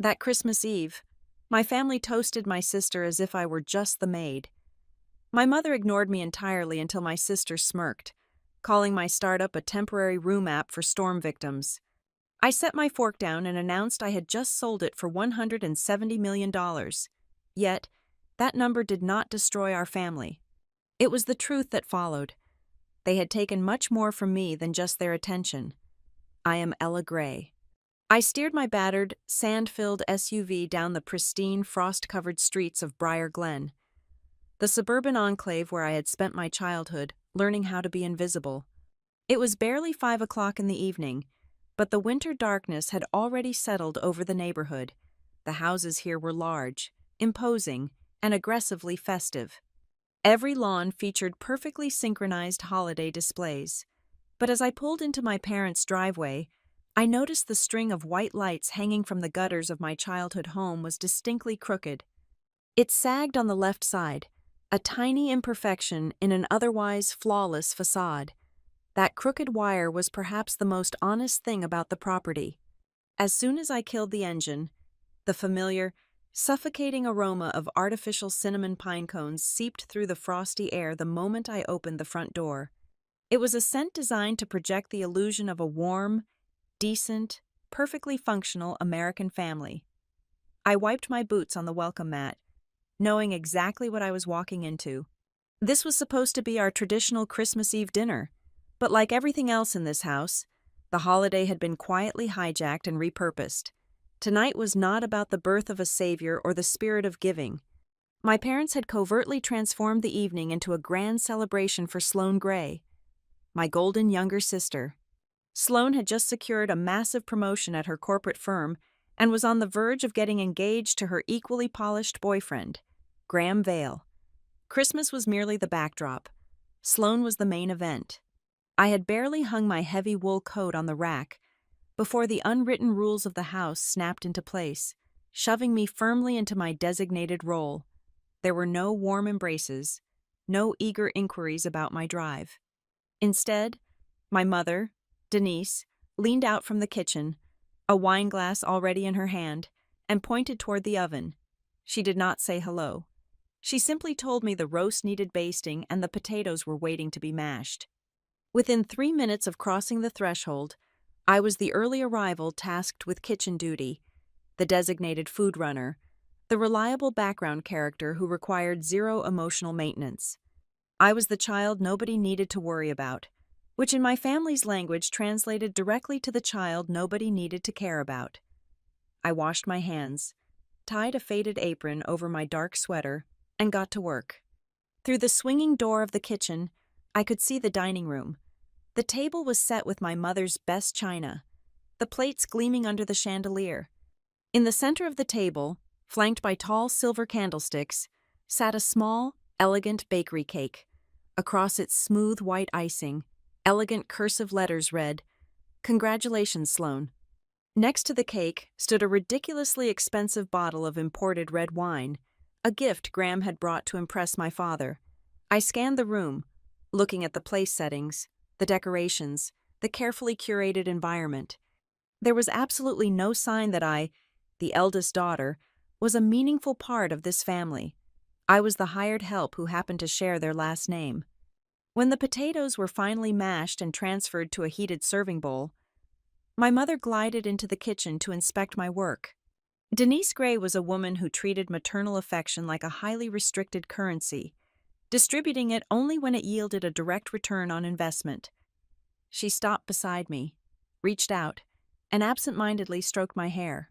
That Christmas Eve, my family toasted my sister as if I were just the maid. My mother ignored me entirely until my sister smirked, calling my startup a temporary room app for storm victims. I set my fork down and announced I had just sold it for $170 million. Yet, that number did not destroy our family. It was the truth that followed. They had taken much more from me than just their attention. I am Ella Gray. I steered my battered, sand-filled SUV down the pristine, frost-covered streets of Briar Glen, the suburban enclave where I had spent my childhood, learning how to be invisible. It was barely 5 o'clock in the evening, but the winter darkness had already settled over the neighborhood. The houses here were large, imposing, and aggressively festive. Every lawn featured perfectly synchronized holiday displays. But as I pulled into my parents' driveway, I noticed the string of white lights hanging from the gutters of my childhood home was distinctly crooked. It sagged on the left side, a tiny imperfection in an otherwise flawless facade. That crooked wire was perhaps the most honest thing about the property. As soon as I killed the engine, the familiar, suffocating aroma of artificial cinnamon pine cones seeped through the frosty air the moment I opened the front door. It was a scent designed to project the illusion of a warm, decent, perfectly functional American family. I wiped my boots on the welcome mat, knowing exactly what I was walking into. This was supposed to be our traditional Christmas Eve dinner, but like everything else in this house, the holiday had been quietly hijacked and repurposed. Tonight was not about the birth of a savior or the spirit of giving. My parents had covertly transformed the evening into a grand celebration for Sloane Gray, my golden younger sister. Sloane had just secured a massive promotion at her corporate firm and was on the verge of getting engaged to her equally polished boyfriend, Graham Vale. Christmas was merely the backdrop. Sloane was the main event. I had barely hung my heavy wool coat on the rack before the unwritten rules of the house snapped into place, shoving me firmly into my designated role. There were no warm embraces, no eager inquiries about my drive. Instead, my mother, Denise, leaned out from the kitchen, a wine glass already in her hand, and pointed toward the oven. She did not say hello. She simply told me the roast needed basting and the potatoes were waiting to be mashed. Within 3 minutes of crossing the threshold, I was the early arrival tasked with kitchen duty, the designated food runner, the reliable background character who required zero emotional maintenance. I was the child nobody needed to worry about, which in my family's language translated directly to the child nobody needed to care about. I washed my hands, tied a faded apron over my dark sweater, and got to work. Through the swinging door of the kitchen, I could see the dining room. The table was set with my mother's best china, the plates gleaming under the chandelier. In the center of the table, flanked by tall silver candlesticks, sat a small, elegant bakery cake. Across its smooth white icing, elegant cursive letters read, "Congratulations, Sloane." Next to the cake stood a ridiculously expensive bottle of imported red wine, a gift Graham had brought to impress my father. I scanned the room, looking at the place settings, the decorations, the carefully curated environment. There was absolutely no sign that I, the eldest daughter, was a meaningful part of this family. I was the hired help who happened to share their last name. When the potatoes were finally mashed and transferred to a heated serving bowl, my mother glided into the kitchen to inspect my work. Denise Gray was a woman who treated maternal affection like a highly restricted currency, distributing it only when it yielded a direct return on investment. She stopped beside me, reached out, and absent-mindedly stroked my hair.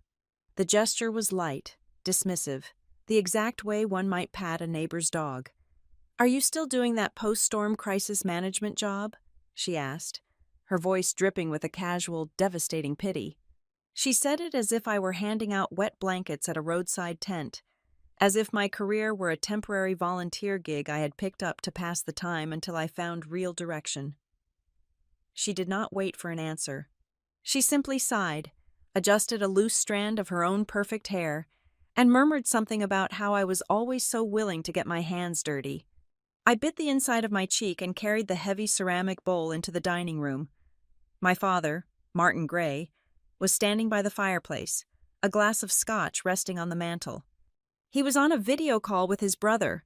The gesture was light, dismissive, the exact way one might pat a neighbor's dog. "Are you still doing that post-storm crisis management job?" she asked, her voice dripping with a casual, devastating pity. She said it as if I were handing out wet blankets at a roadside tent, as if my career were a temporary volunteer gig I had picked up to pass the time until I found real direction. She did not wait for an answer. She simply sighed, adjusted a loose strand of her own perfect hair, and murmured something about how I was always so willing to get my hands dirty. I bit the inside of my cheek and carried the heavy ceramic bowl into the dining room. My father, Martin Gray, was standing by the fireplace, a glass of scotch resting on the mantel. He was on a video call with his brother,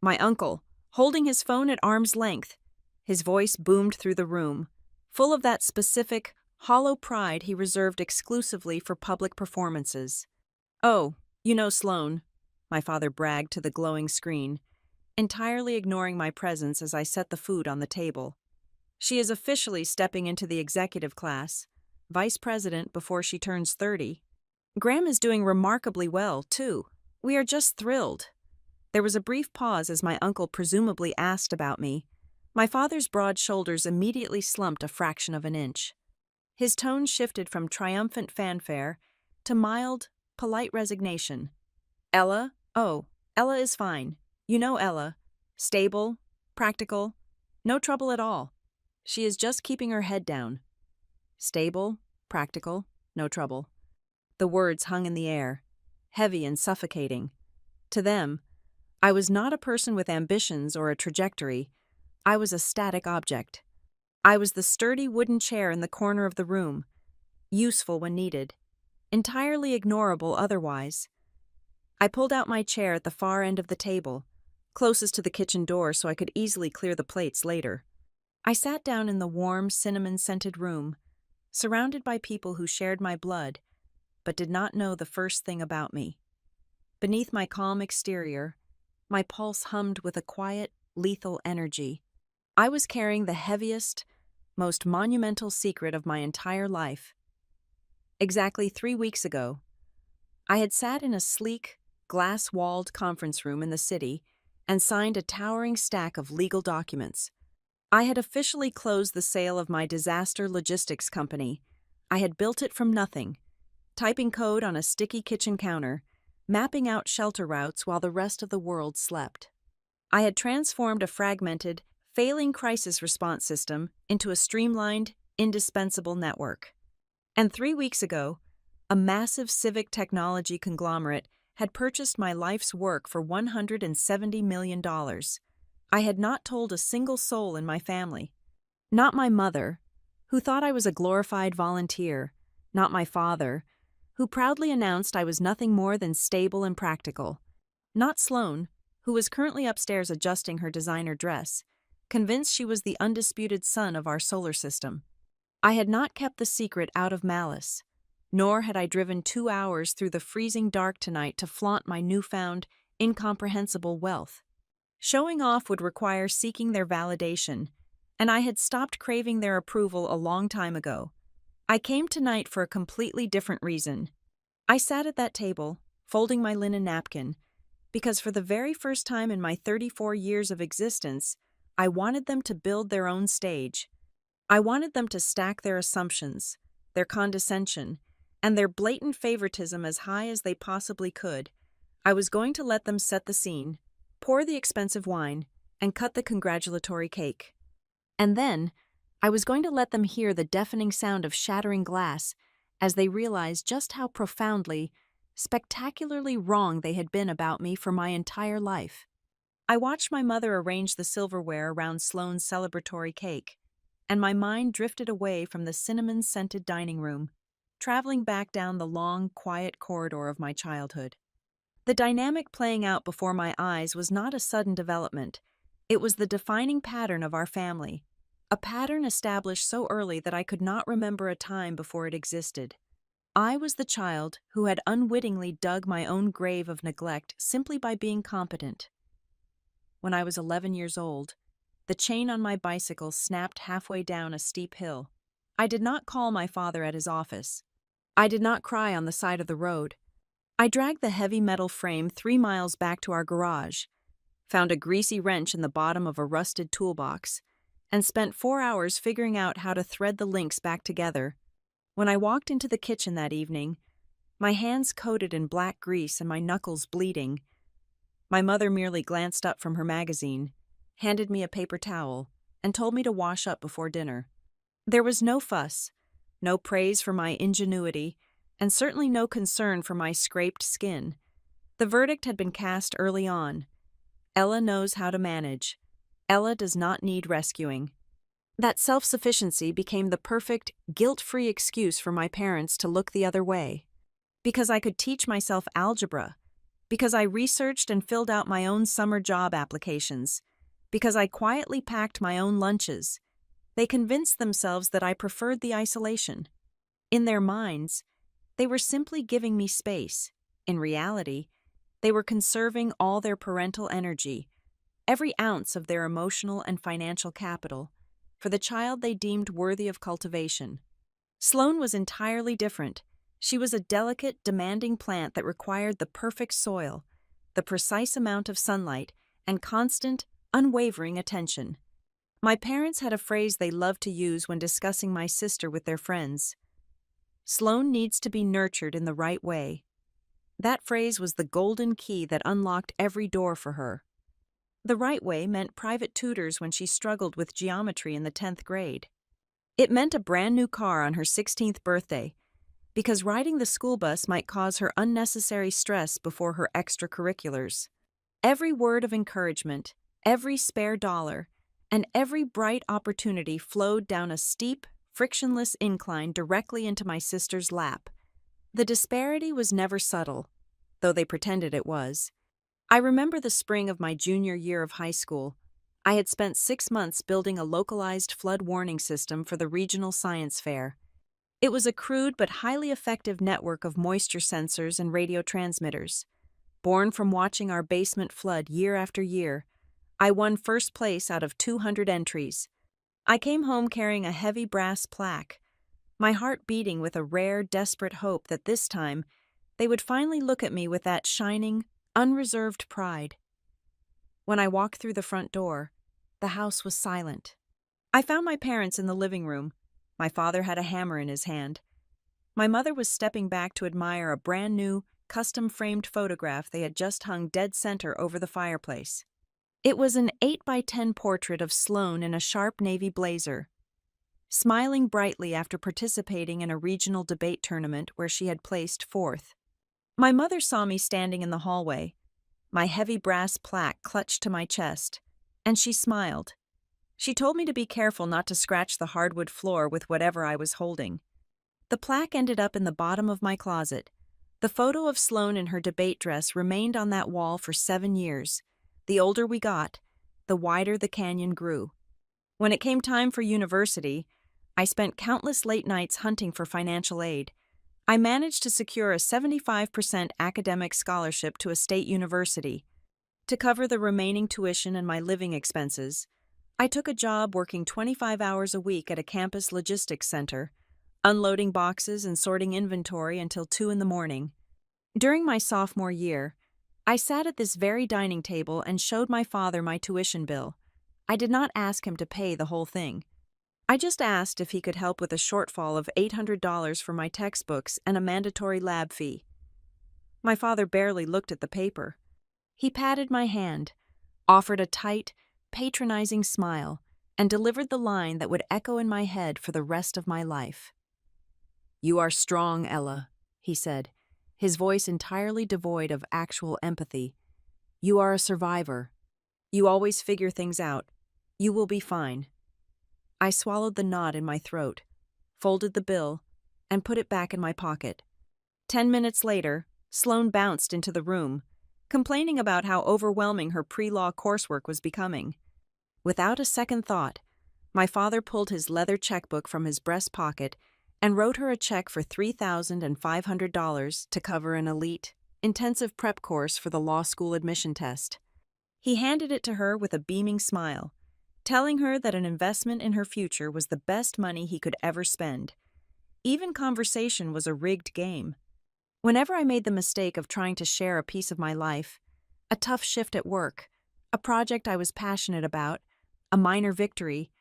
my uncle, holding his phone at arm's length. His voice boomed through the room, full of that specific, hollow pride he reserved exclusively for public performances. "Oh, you know Sloane," my father bragged to the glowing screen, entirely ignoring my presence as I set the food on the table. "She is officially stepping into the executive class, vice president before she turns 30. Graham is doing remarkably well, too. We are just thrilled." There was a brief pause as my uncle presumably asked about me. My father's broad shoulders immediately slumped a fraction of an inch. His tone shifted from triumphant fanfare to mild, polite resignation. "Ella? Oh, Ella is fine. You know Ella. Stable, practical, no trouble at all. She is just keeping her head down." Stable, practical, no trouble. The words hung in the air, heavy and suffocating. To them, I was not a person with ambitions or a trajectory. I was a static object. I was the sturdy wooden chair in the corner of the room, useful when needed, entirely ignorable otherwise. I pulled out my chair at the far end of the table, closest to the kitchen door so I could easily clear the plates later. I sat down in the warm, cinnamon-scented room, surrounded by people who shared my blood, but did not know the first thing about me. Beneath my calm exterior, my pulse hummed with a quiet, lethal energy. I was carrying the heaviest, most monumental secret of my entire life. Exactly 3 weeks ago, I had sat in a sleek, glass-walled conference room in the city and signed a towering stack of legal documents. I had officially closed the sale of my disaster logistics company. I had built it from nothing, typing code on a sticky kitchen counter, mapping out shelter routes while the rest of the world slept. I had transformed a fragmented, failing crisis response system into a streamlined, indispensable network. And 3 weeks ago, a massive civic technology conglomerate had purchased my life's work for $170 million. I had not told a single soul in my family. Not my mother, who thought I was a glorified volunteer. Not my father, who proudly announced I was nothing more than stable and practical. Not Sloane, who was currently upstairs adjusting her designer dress, convinced she was the undisputed sun of our solar system. I had not kept the secret out of malice, nor had I driven 2 hours through the freezing dark tonight to flaunt my newfound, incomprehensible wealth. Showing off would require seeking their validation, and I had stopped craving their approval a long time ago. I came tonight for a completely different reason. I sat at that table, folding my linen napkin, because for the very first time in my 34 years of existence, I wanted them to build their own stage. I wanted them to stack their assumptions, their condescension, and their blatant favoritism as high as they possibly could. I was going to let them set the scene, pour the expensive wine, and cut the congratulatory cake. And then, I was going to let them hear the deafening sound of shattering glass as they realized just how profoundly, spectacularly wrong they had been about me for my entire life. I watched my mother arrange the silverware around Sloane's celebratory cake, and my mind drifted away from the cinnamon-scented dining room, traveling back down the long, quiet corridor of my childhood. The dynamic playing out before my eyes was not a sudden development. It was the defining pattern of our family, a pattern established so early that I could not remember a time before it existed. I was the child who had unwittingly dug my own grave of neglect simply by being competent. When I was 11 years old, the chain on my bicycle snapped halfway down a steep hill. I did not call my father at his office. I did not cry on the side of the road. I dragged the heavy metal frame 3 miles back to our garage, found a greasy wrench in the bottom of a rusted toolbox, and spent 4 hours figuring out how to thread the links back together. When I walked into the kitchen that evening, my hands coated in black grease and my knuckles bleeding, my mother merely glanced up from her magazine, handed me a paper towel, and told me to wash up before dinner. There was no fuss, no praise for my ingenuity, and certainly no concern for my scraped skin. The verdict had been cast early on. Ella knows how to manage. Ella does not need rescuing. That self-sufficiency became the perfect, guilt-free excuse for my parents to look the other way. Because I could teach myself algebra. Because I researched and filled out my own summer job applications. Because I quietly packed my own lunches. They convinced themselves that I preferred the isolation. In their minds, they were simply giving me space. In reality, they were conserving all their parental energy, every ounce of their emotional and financial capital, for the child they deemed worthy of cultivation. Sloane was entirely different. She was a delicate, demanding plant that required the perfect soil, the precise amount of sunlight, and constant, unwavering attention. My parents had a phrase they loved to use when discussing my sister with their friends. Sloane needs to be nurtured in the right way. That phrase was the golden key that unlocked every door for her. The right way meant private tutors when she struggled with geometry in the 10th grade. It meant a brand new car on her 16th birthday, because riding the school bus might cause her unnecessary stress before her extracurriculars. Every word of encouragement, every spare dollar, and every bright opportunity flowed down a steep, frictionless incline directly into my sister's lap. The disparity was never subtle, though they pretended it was. I remember the spring of my junior year of high school. I had spent 6 months building a localized flood warning system for the regional science fair. It was a crude but highly effective network of moisture sensors and radio transmitters. Born from watching our basement flood year after year, I won first place out of 200 entries. I came home carrying a heavy brass plaque, my heart beating with a rare, desperate hope that this time they would finally look at me with that shining, unreserved pride. When I walked through the front door, the house was silent. I found my parents in the living room. My father had a hammer in his hand. My mother was stepping back to admire a brand new, custom-framed photograph they had just hung dead center over the fireplace. It was an 8x10 portrait of Sloane in a sharp navy blazer, smiling brightly after participating in a regional debate tournament where she had placed fourth. My mother saw me standing in the hallway, my heavy brass plaque clutched to my chest, and she smiled. She told me to be careful not to scratch the hardwood floor with whatever I was holding. The plaque ended up in the bottom of my closet. The photo of Sloane in her debate dress remained on that wall for 7 years. The older we got, the wider the canyon grew. When it came time for university, I spent countless late nights hunting for financial aid. I managed to secure a 75% academic scholarship to a state university. To cover the remaining tuition and my living expenses, I took a job working 25 hours a week at a campus logistics center, unloading boxes and sorting inventory until 2 in the morning. During my sophomore year, I sat at this very dining table and showed my father my tuition bill. I did not ask him to pay the whole thing. I just asked if he could help with a shortfall of $800 for my textbooks and a mandatory lab fee. My father barely looked at the paper. He patted my hand, offered a tight, patronizing smile, and delivered the line that would echo in my head for the rest of my life. "You are strong, Ella," he said, his voice entirely devoid of actual empathy. "You are a survivor. You always figure things out. You will be fine." I swallowed the knot in my throat, folded the bill, and put it back in my pocket. 10 minutes later, Sloane bounced into the room, complaining about how overwhelming her pre-law coursework was becoming. Without a second thought, my father pulled his leather checkbook from his breast pocket and wrote her a check for $3,500 to cover an elite, intensive prep course for the law school admission test. He handed it to her with a beaming smile, telling her that an investment in her future was the best money he could ever spend. Even conversation was a rigged game. Whenever I made the mistake of trying to share a piece of my life, a tough shift at work, a project I was passionate about, a minor victory,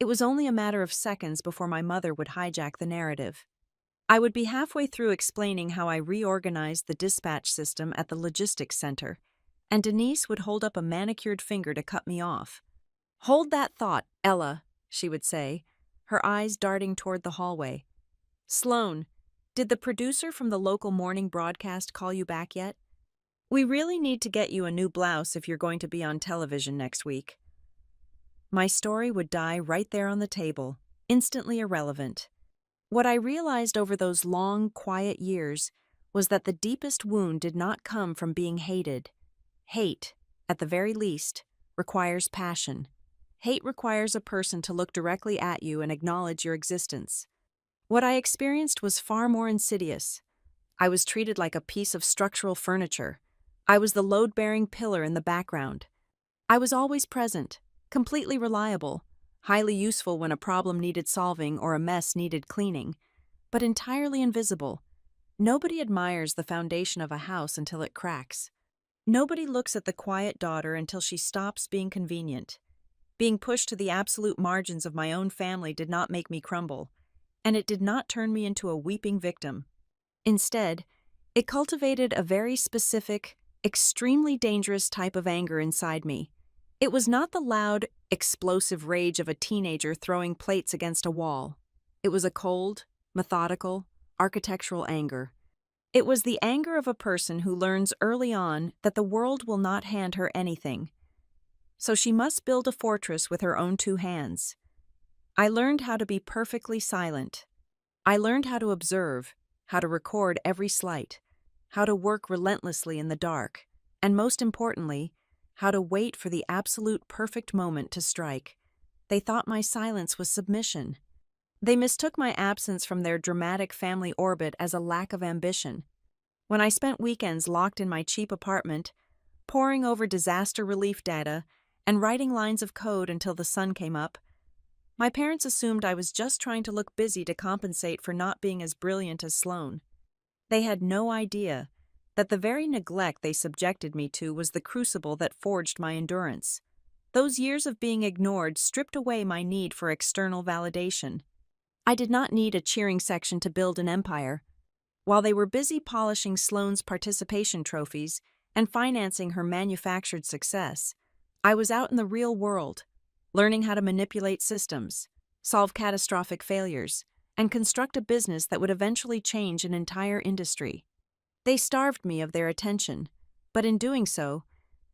it was only a matter of seconds before my mother would hijack the narrative. I would be halfway through explaining how I reorganized the dispatch system at the logistics center, and Denise would hold up a manicured finger to cut me off. "Hold that thought, Ella," she would say, her eyes darting toward the hallway. "Sloane, did the producer from the local morning broadcast call you back yet? We really need to get you a new blouse if you're going to be on television next week." My story would die right there on the table, instantly irrelevant. What I realized over those long, quiet years was that the deepest wound did not come from being hated. Hate, at the very least, requires passion. Hate requires a person to look directly at you and acknowledge your existence. What I experienced was far more insidious. I was treated like a piece of structural furniture. I was the load-bearing pillar in the background. I was always present, completely reliable, highly useful when a problem needed solving or a mess needed cleaning, but entirely invisible. Nobody admires the foundation of a house until it cracks. Nobody looks at the quiet daughter until she stops being convenient. Being pushed to the absolute margins of my own family did not make me crumble, and it did not turn me into a weeping victim. Instead, it cultivated a very specific, extremely dangerous type of anger inside me. It was not the loud, explosive rage of a teenager throwing plates against a wall. It was a cold, methodical, architectural anger. It was the anger of a person who learns early on that the world will not hand her anything. So she must build a fortress with her own two hands. I learned how to be perfectly silent. I learned how to observe, how to record every slight, how to work relentlessly in the dark, and most importantly, how to wait for the absolute perfect moment to strike. They thought my silence was submission. They mistook my absence from their dramatic family orbit as a lack of ambition. When I spent weekends locked in my cheap apartment, poring over disaster relief data and writing lines of code until the sun came up, my parents assumed I was just trying to look busy to compensate for not being as brilliant as Sloane. They had no idea that the very neglect they subjected me to was the crucible that forged my endurance. Those years of being ignored stripped away my need for external validation. I did not need a cheering section to build an empire. While they were busy polishing Sloane's participation trophies and financing her manufactured success, I was out in the real world, learning how to manipulate systems, solve catastrophic failures, and construct a business that would eventually change an entire industry. They starved me of their attention, but in doing so,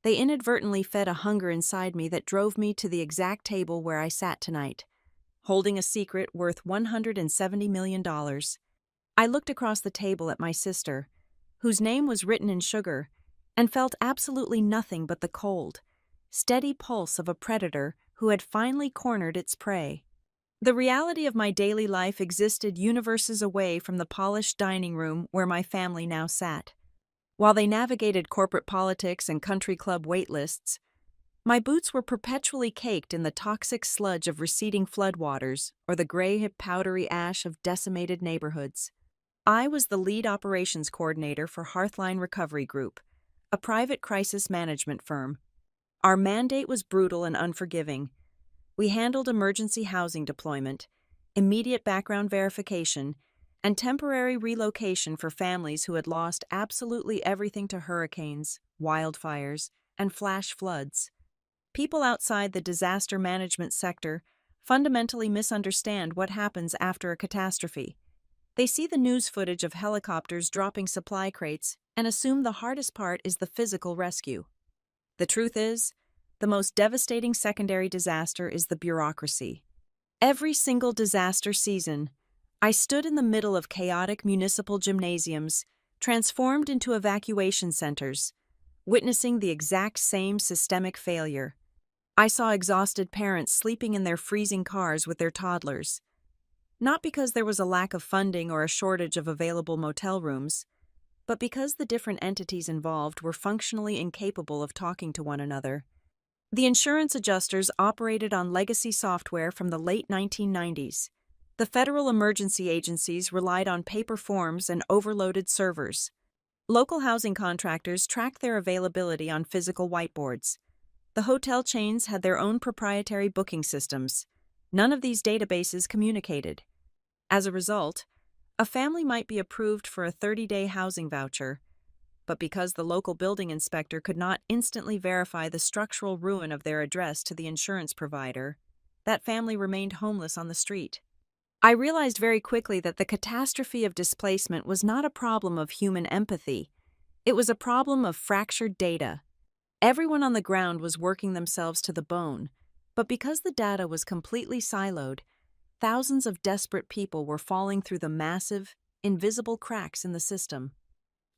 they inadvertently fed a hunger inside me that drove me to the exact table where I sat tonight, holding a secret worth $170 million. I looked across the table at my sister, whose name was written in sugar, and felt absolutely nothing but the cold, steady pulse of a predator who had finally cornered its prey. The reality of my daily life existed universes away from the polished dining room where my family now sat. While they navigated corporate politics and country club waitlists, my boots were perpetually caked in the toxic sludge of receding floodwaters or the gray, powdery ash of decimated neighborhoods. I was the lead operations coordinator for Hearthline Recovery Group, a private crisis management firm. Our mandate was brutal and unforgiving. We handled emergency housing deployment, immediate background verification, and temporary relocation for families who had lost absolutely everything to hurricanes, wildfires, and flash floods. People outside the disaster management sector fundamentally misunderstand what happens after a catastrophe. They see the news footage of helicopters dropping supply crates and assume the hardest part is the physical rescue. The truth is, the most devastating secondary disaster is the bureaucracy. Every single disaster season, I stood in the middle of chaotic municipal gymnasiums, transformed into evacuation centers, witnessing the exact same systemic failure. I saw exhausted parents sleeping in their freezing cars with their toddlers. Not because there was a lack of funding or a shortage of available motel rooms, but because the different entities involved were functionally incapable of talking to one another. The insurance adjusters operated on legacy software from the late 1990s. The federal emergency agencies relied on paper forms and overloaded servers. Local housing contractors tracked their availability on physical whiteboards. The hotel chains had their own proprietary booking systems. None of these databases communicated. As a result, a family might be approved for a 30-day housing voucher, but because the local building inspector could not instantly verify the structural ruin of their address to the insurance provider, that family remained homeless on the street. I realized very quickly that the catastrophe of displacement was not a problem of human empathy. It was a problem of fractured data. Everyone on the ground was working themselves to the bone, but because the data was completely siloed, thousands of desperate people were falling through the massive, invisible cracks in the system.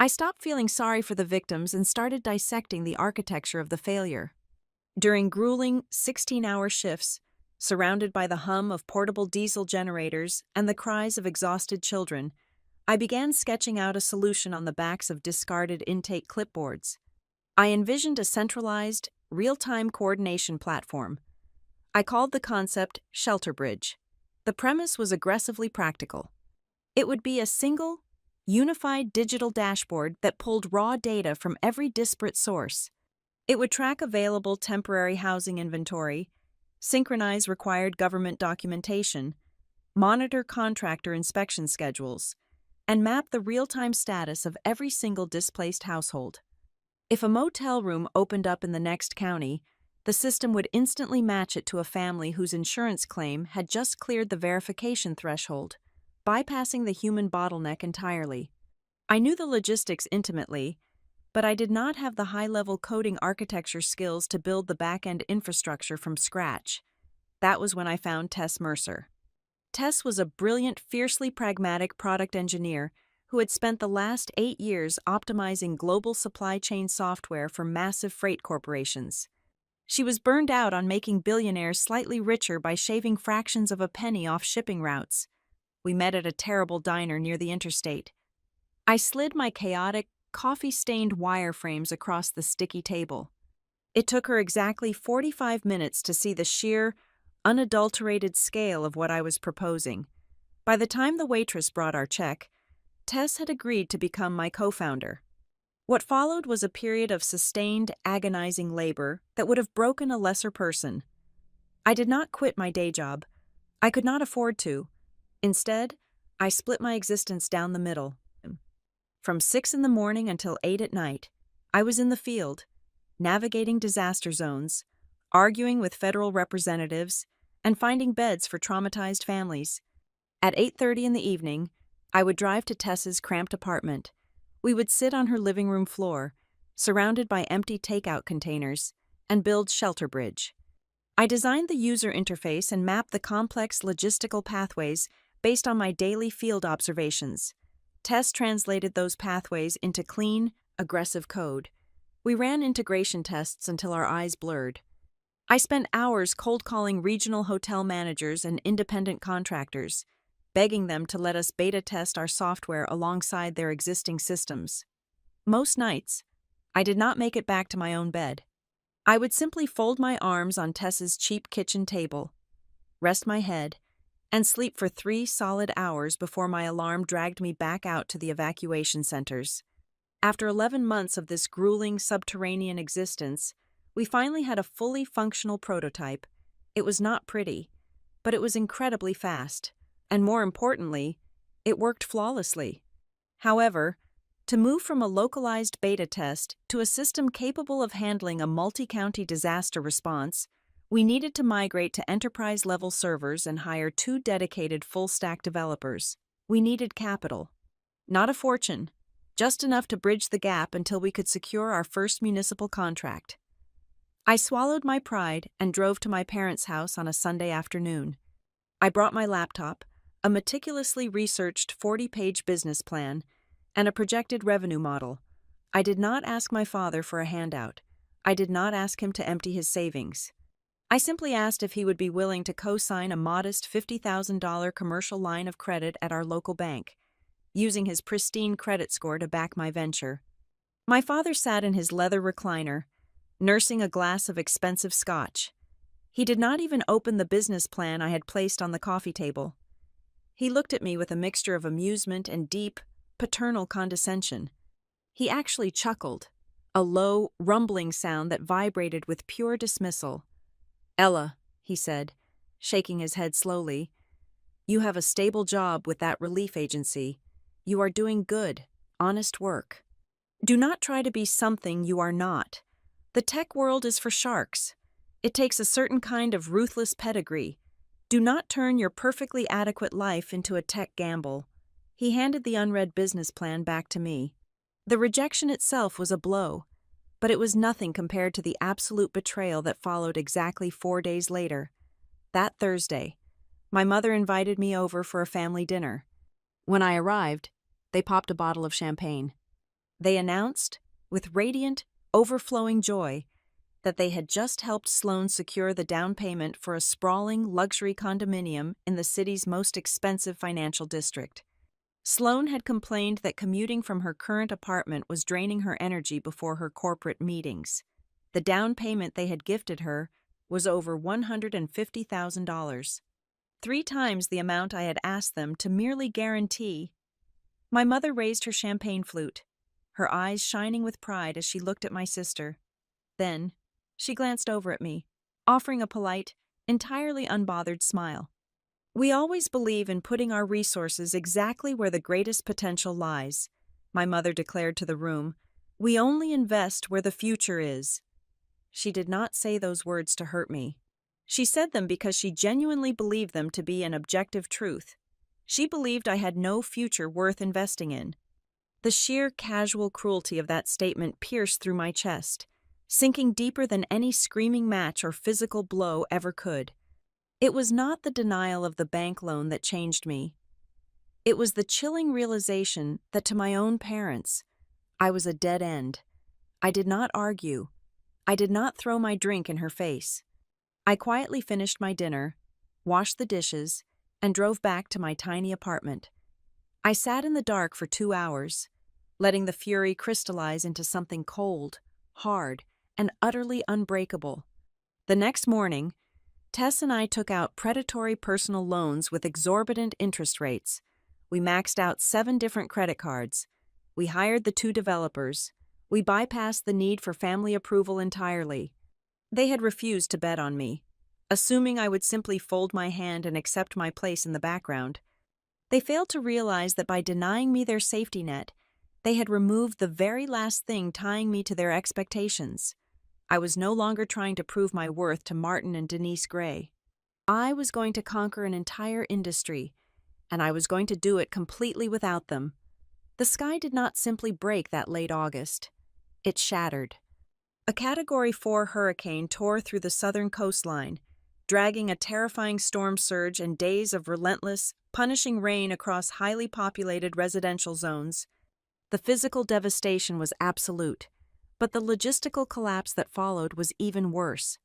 I stopped feeling sorry for the victims and started dissecting the architecture of the failure. During grueling 16-hour shifts, surrounded by the hum of portable diesel generators and the cries of exhausted children, I began sketching out a solution on the backs of discarded intake clipboards. I envisioned a centralized, real-time coordination platform. I called the concept Shelter Bridge. The premise was aggressively practical. It would be a single, unified digital dashboard that pulled raw data from every disparate source. It would track available temporary housing inventory, synchronize required government documentation, monitor contractor inspection schedules, and map the real-time status of every single displaced household. If a motel room opened up in the next county, the system would instantly match it to a family whose insurance claim had just cleared the verification threshold, bypassing the human bottleneck entirely. I knew the logistics intimately, but I did not have the high-level coding architecture skills to build the back-end infrastructure from scratch. That was when I found Tess Mercer. Tess was a brilliant, fiercely pragmatic product engineer who had spent the last 8 years optimizing global supply chain software for massive freight corporations. She was burned out on making billionaires slightly richer by shaving fractions of a penny off shipping routes. We met at a terrible diner near the interstate. I slid my chaotic, coffee-stained wireframes across the sticky table. It took her exactly 45 minutes to see the sheer, unadulterated scale of what I was proposing. By the time the waitress brought our check, Tess had agreed to become my co-founder. What followed was a period of sustained, agonizing labor that would have broken a lesser person. I did not quit my day job. I could not afford to. Instead, I split my existence down the middle. From 6 in the morning until 8 at night, I was in the field, navigating disaster zones, arguing with federal representatives, and finding beds for traumatized families. At 8:30 in the evening, I would drive to Tess's cramped apartment. We would sit on her living room floor, surrounded by empty takeout containers, and build Shelter Bridge. I designed the user interface and mapped the complex logistical pathways based on my daily field observations. Tess translated those pathways into clean, aggressive code. We ran integration tests until our eyes blurred. I spent hours cold-calling regional hotel managers and independent contractors, begging them to let us beta test our software alongside their existing systems. Most nights, I did not make it back to my own bed. I would simply fold my arms on Tess's cheap kitchen table, rest my head, and sleep for 3 solid hours before my alarm dragged me back out to the evacuation centers. After 11 months of this grueling subterranean existence, we finally had a fully functional prototype. It was not pretty, but it was incredibly fast, and more importantly, it worked flawlessly. However, to move from a localized beta test to a system capable of handling a multi-county disaster response, we needed to migrate to enterprise-level servers and hire 2 dedicated full-stack developers. We needed capital. Not a fortune, just enough to bridge the gap until we could secure our first municipal contract. I swallowed my pride and drove to my parents' house on a Sunday afternoon. I brought my laptop, a meticulously researched 40-page business plan, and a projected revenue model. I did not ask my father for a handout. I did not ask him to empty his savings. I simply asked if he would be willing to co-sign a modest $50,000 commercial line of credit at our local bank, using his pristine credit score to back my venture. My father sat in his leather recliner, nursing a glass of expensive scotch. He did not even open the business plan I had placed on the coffee table. He looked at me with a mixture of amusement and deep, paternal condescension. He actually chuckled, a low, rumbling sound that vibrated with pure dismissal. "Ella," he said, shaking his head slowly, "you have a stable job with that relief agency. You are doing good, honest work. Do not try to be something you are not. The tech world is for sharks. It takes a certain kind of ruthless pedigree. Do not turn your perfectly adequate life into a tech gamble." He handed the unread business plan back to me. The rejection itself was a blow, but it was nothing compared to the absolute betrayal that followed exactly 4 days later. That Thursday, my mother invited me over for a family dinner. When I arrived, they popped a bottle of champagne. They announced, with radiant, overflowing joy, that they had just helped Sloan secure the down payment for a sprawling luxury condominium in the city's most expensive financial district. Sloan had complained that commuting from her current apartment was draining her energy before her corporate meetings. The down payment they had gifted her was over $150,000, 3 times the amount I had asked them to merely guarantee. My mother raised her champagne flute, her eyes shining with pride as she looked at my sister. Then, she glanced over at me, offering a polite, entirely unbothered smile. "We always believe in putting our resources exactly where the greatest potential lies," my mother declared to the room. "We only invest where the future is." She did not say those words to hurt me. She said them because she genuinely believed them to be an objective truth. She believed I had no future worth investing in. The sheer casual cruelty of that statement pierced through my chest, sinking deeper than any screaming match or physical blow ever could. It was not the denial of the bank loan that changed me. It was the chilling realization that to my own parents, I was a dead end. I did not argue. I did not throw my drink in her face. I quietly finished my dinner, washed the dishes, and drove back to my tiny apartment. I sat in the dark for 2 hours, letting the fury crystallize into something cold, hard, and utterly unbreakable. The next morning, Tess and I took out predatory personal loans with exorbitant interest rates. We maxed out 7 different credit cards. We hired the 2 developers. We bypassed the need for family approval entirely. They had refused to bet on me, assuming I would simply fold my hand and accept my place in the background. They failed to realize that by denying me their safety net, they had removed the very last thing tying me to their expectations. I was no longer trying to prove my worth to Martin and Denise Gray. I was going to conquer an entire industry, and I was going to do it completely without them. The sky did not simply break that late August. It shattered. A Category 4 hurricane tore through the southern coastline, dragging a terrifying storm surge and days of relentless, punishing rain across highly populated residential zones. The physical devastation was absolute, but the logistical collapse that followed was even worse.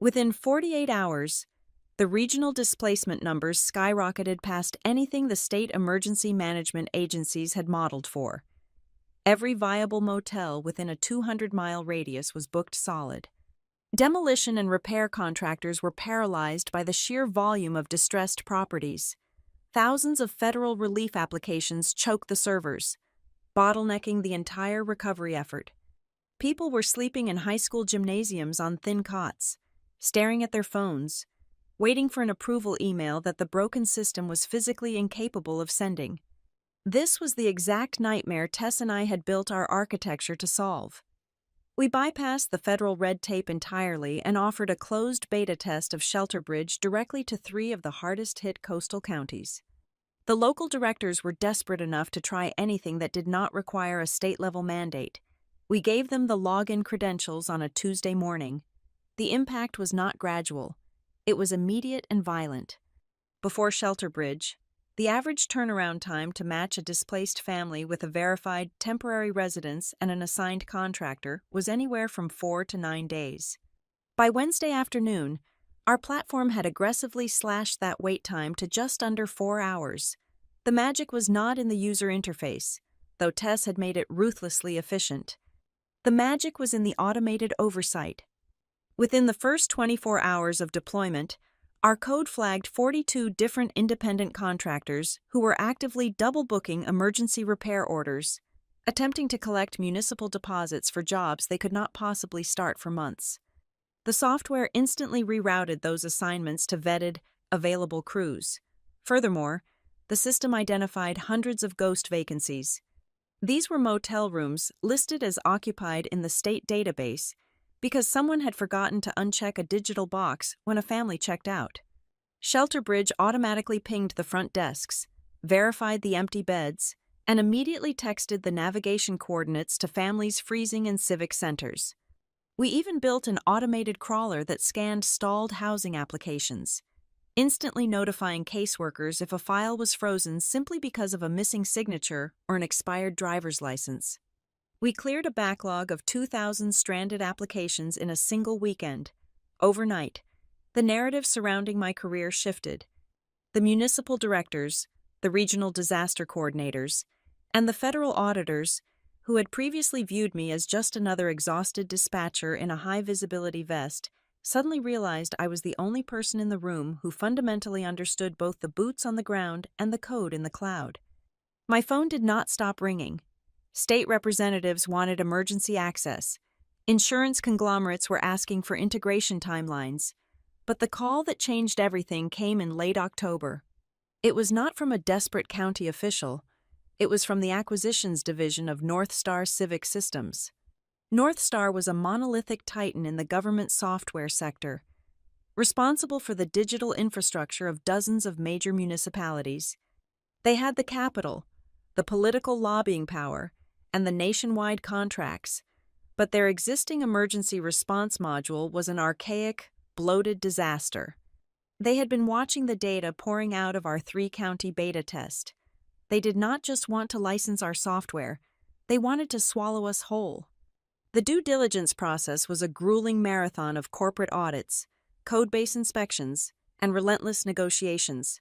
Within 48 hours, the regional displacement numbers skyrocketed past anything the state emergency management agencies had modeled for. Every viable motel within a 200-mile radius was booked solid. Demolition and repair contractors were paralyzed by the sheer volume of distressed properties. Thousands of federal relief applications choked the servers, bottlenecking the entire recovery effort. People were sleeping in high school gymnasiums on thin cots, staring at their phones, waiting for an approval email that the broken system was physically incapable of sending. This was the exact nightmare Tess and I had built our architecture to solve. We bypassed the federal red tape entirely and offered a closed beta test of Shelter Bridge directly to 3 of the hardest-hit coastal counties. The local directors were desperate enough to try anything that did not require a state-level mandate. We gave them the login credentials on a Tuesday morning. The impact was not gradual. It was immediate and violent. Before Shelter Bridge, the average turnaround time to match a displaced family with a verified temporary residence and an assigned contractor was anywhere from 4 to 9 days. By Wednesday afternoon, our platform had aggressively slashed that wait time to just under 4 hours. The magic was not in the user interface, though Tess had made it ruthlessly efficient. The magic was in the automated oversight. Within the first 24 hours of deployment, our code flagged 42 different independent contractors who were actively double-booking emergency repair orders, attempting to collect municipal deposits for jobs they could not possibly start for months. The software instantly rerouted those assignments to vetted, available crews. Furthermore, the system identified hundreds of ghost vacancies. These were motel rooms listed as occupied in the state database because someone had forgotten to uncheck a digital box when a family checked out. Shelter Bridge automatically pinged the front desks, verified the empty beds, and immediately texted the navigation coordinates to families freezing in civic centers. We even built an automated crawler that scanned stalled housing applications, instantly notifying caseworkers if a file was frozen simply because of a missing signature or an expired driver's license. We cleared a backlog of 2,000 stranded applications in a single weekend. Overnight, the narrative surrounding my career shifted. The municipal directors, the regional disaster coordinators, and the federal auditors, who had previously viewed me as just another exhausted dispatcher in a high-visibility vest, suddenly realized I was the only person in the room who fundamentally understood both the boots on the ground and the code in the cloud. My phone did not stop ringing. State representatives wanted emergency access. Insurance conglomerates were asking for integration timelines. But the call that changed everything came in late October. It was not from a desperate county official. It was from the acquisitions division of North Star Civic Systems. North Star was a monolithic titan in the government software sector, responsible for the digital infrastructure of dozens of major municipalities. They had the capital, the political lobbying power, and the nationwide contracts, but their existing emergency response module was an archaic, bloated disaster. They had been watching the data pouring out of our 3-county beta test. They did not just want to license our software, they wanted to swallow us whole. The due diligence process was a grueling marathon of corporate audits, code-based inspections, and relentless negotiations.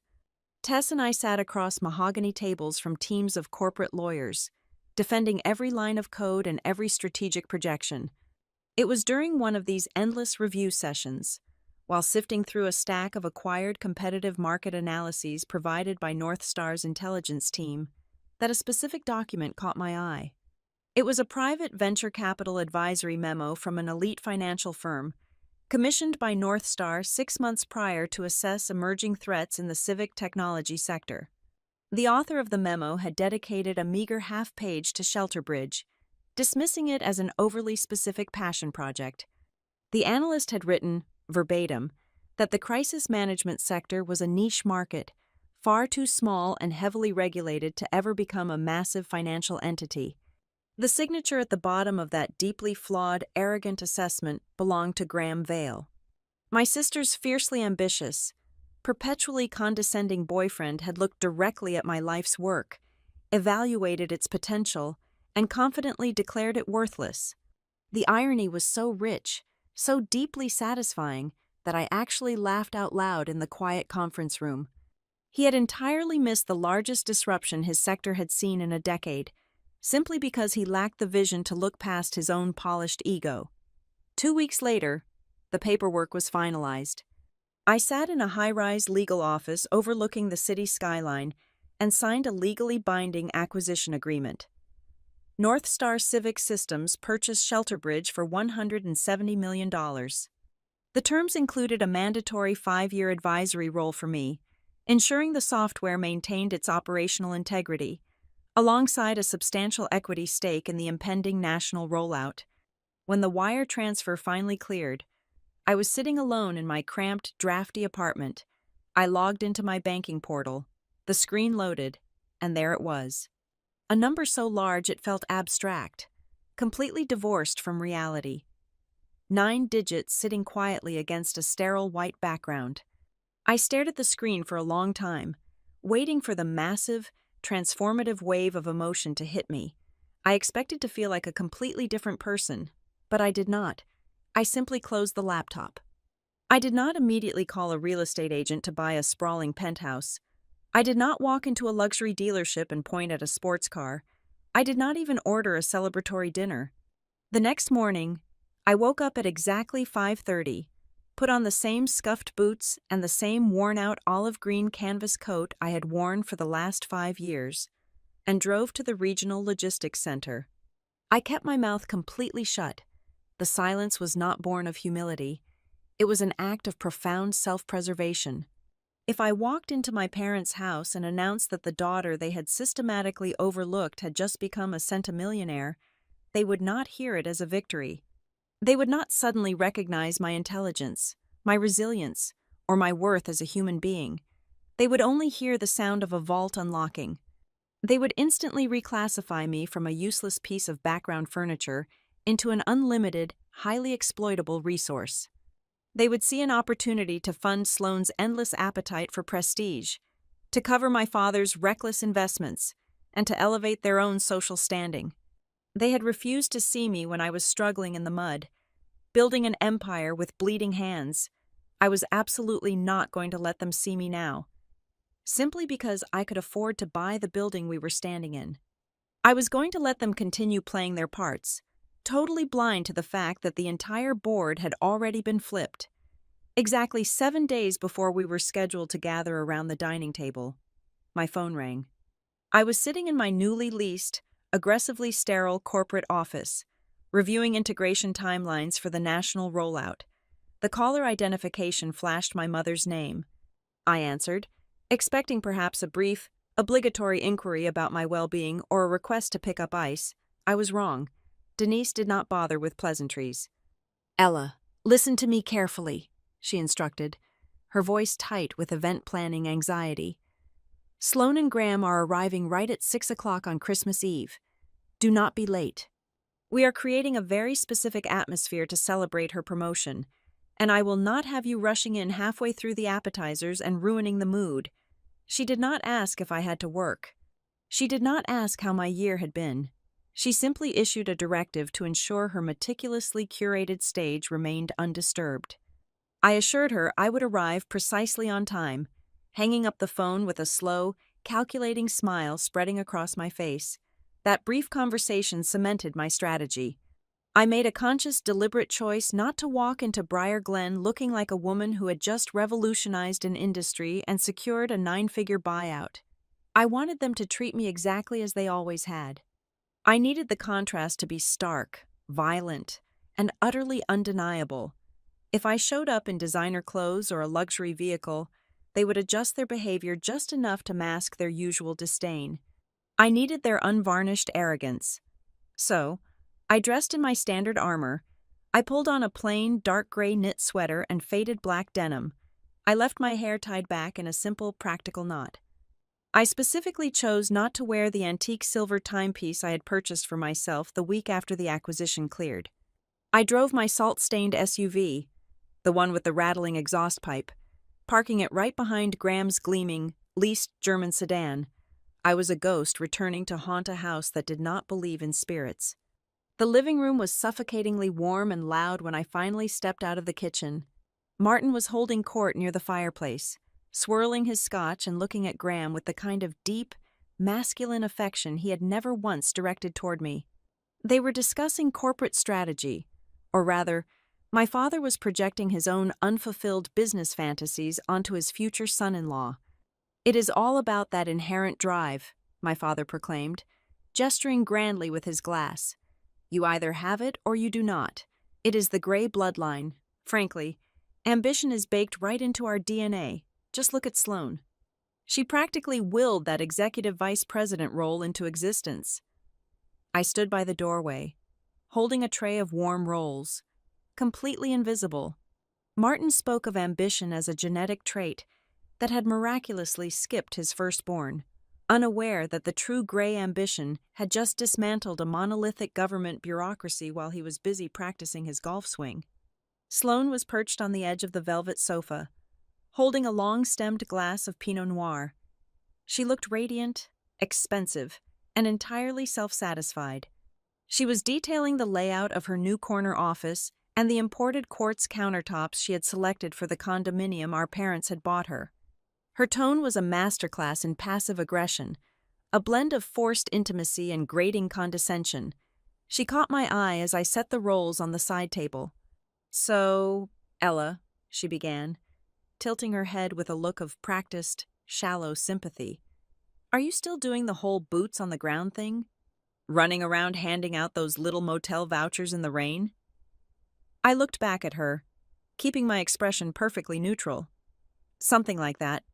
Tess and I sat across mahogany tables from teams of corporate lawyers, defending every line of code and every strategic projection. It was during one of these endless review sessions, while sifting through a stack of acquired competitive market analyses provided by North Star's intelligence team, that a specific document caught my eye. It was a private venture capital advisory memo from an elite financial firm, commissioned by North Star 6 months prior to assess emerging threats in the civic technology sector. The author of the memo had dedicated a meager half-page to Shelterbridge, dismissing it as an overly specific passion project. The analyst had written, verbatim, that the crisis management sector was a niche market, far too small and heavily regulated to ever become a massive financial entity. The signature at the bottom of that deeply flawed, arrogant assessment belonged to Graham Vale. My sister's fiercely ambitious, perpetually condescending boyfriend had looked directly at my life's work, evaluated its potential, and confidently declared it worthless. The irony was so rich, so deeply satisfying, that I actually laughed out loud in the quiet conference room. He had entirely missed the largest disruption his sector had seen in a decade, simply because he lacked the vision to look past his own polished ego. 2 weeks later, the paperwork was finalized. I sat in a high-rise legal office overlooking the city skyline and signed a legally binding acquisition agreement. North Star Civic Systems purchased Shelterbridge for $170 million. The terms included a mandatory 5-year advisory role for me, ensuring the software maintained its operational integrity, alongside a substantial equity stake in the impending national rollout. When the wire transfer finally cleared, I was sitting alone in my cramped, drafty apartment. I logged into my banking portal, the screen loaded, and there it was. A number so large it felt abstract, completely divorced from reality. 9 digits sitting quietly against a sterile white background. I stared at the screen for a long time, waiting for the massive, transformative wave of emotion to hit me. I expected to feel like a completely different person, but I did not. I simply closed the laptop. I did not immediately call a real estate agent to buy a sprawling penthouse. I did not walk into a luxury dealership and point at a sports car. I did not even order a celebratory dinner. The next morning, I woke up at exactly 5:30, put on the same scuffed boots and the same worn-out olive green canvas coat I had worn for the last 5 years, and drove to the regional logistics center. I kept my mouth completely shut. The silence was not born of humility. It was an act of profound self-preservation. If I walked into my parents' house and announced that the daughter they had systematically overlooked had just become a centimillionaire, they would not hear it as a victory. They would not suddenly recognize my intelligence, my resilience, or my worth as a human being. They would only hear the sound of a vault unlocking. They would instantly reclassify me from a useless piece of background furniture into an unlimited, highly exploitable resource. They would see an opportunity to fund Sloane's endless appetite for prestige, to cover my father's reckless investments, and to elevate their own social standing. They had refused to see me when I was struggling in the mud, building an empire with bleeding hands. I was absolutely not going to let them see me now, simply because I could afford to buy the building we were standing in. I was going to let them continue playing their parts, totally blind to the fact that the entire board had already been flipped. Exactly 7 days before we were scheduled to gather around the dining table, my phone rang. I was sitting in my newly leased, aggressively sterile corporate office, reviewing integration timelines for the national rollout. The caller identification flashed my mother's name. I answered, expecting perhaps a brief, obligatory inquiry about my well-being or a request to pick up ice. I was wrong. Denise did not bother with pleasantries. "Ella, listen to me carefully," she instructed, her voice tight with event planning anxiety. "Sloan and Graham are arriving right at 6 o'clock on Christmas Eve. Do not be late. We are creating a very specific atmosphere to celebrate her promotion, and I will not have you rushing in halfway through the appetizers and ruining the mood." She did not ask if I had to work. She did not ask how my year had been. She simply issued a directive to ensure her meticulously curated stage remained undisturbed. I assured her I would arrive precisely on time, hanging up the phone with a slow, calculating smile spreading across my face. That brief conversation cemented my strategy. I made a conscious, deliberate choice not to walk into Briar Glen looking like a woman who had just revolutionized an industry and secured a 9-figure buyout. I wanted them to treat me exactly as they always had. I needed the contrast to be stark, violent, and utterly undeniable. If I showed up in designer clothes or a luxury vehicle, they would adjust their behavior just enough to mask their usual disdain. I needed their unvarnished arrogance. So, I dressed in my standard armor. I pulled on a plain, dark gray knit sweater and faded black denim. I left my hair tied back in a simple, practical knot. I specifically chose not to wear the antique silver timepiece I had purchased for myself the week after the acquisition cleared. I drove my salt-stained SUV, the one with the rattling exhaust pipe, parking it right behind Graham's gleaming, leased German sedan. I was a ghost returning to haunt a house that did not believe in spirits. The living room was suffocatingly warm and loud when I finally stepped out of the kitchen. Martin was holding court near the fireplace, swirling his scotch and looking at Graham with the kind of deep, masculine affection he had never once directed toward me. They were discussing corporate strategy, or rather, my father was projecting his own unfulfilled business fantasies onto his future son-in-law. "It is all about that inherent drive," my father proclaimed, gesturing grandly with his glass. "You either have it or you do not. It is the gray bloodline. Frankly, ambition is baked right into our DNA. Just look at Sloan. She practically willed that executive vice president role into existence." I stood by the doorway, holding a tray of warm rolls, completely invisible. Martin spoke of ambition as a genetic trait that had miraculously skipped his firstborn, unaware that the true gray ambition had just dismantled a monolithic government bureaucracy while he was busy practicing his golf swing. Sloan was perched on the edge of the velvet sofa, holding a long-stemmed glass of Pinot Noir. She looked radiant, expensive, and entirely self-satisfied. She was detailing the layout of her new corner office and the imported quartz countertops she had selected for the condominium our parents had bought her. Her tone was a masterclass in passive aggression, a blend of forced intimacy and grating condescension. She caught my eye as I set the rolls on the side table. "So, Ella," she began, tilting her head with a look of practiced, shallow sympathy. "Are you still doing the whole boots on the ground thing? Running around handing out those little motel vouchers in the rain?" I looked back at her, keeping my expression perfectly neutral. "Something like that,"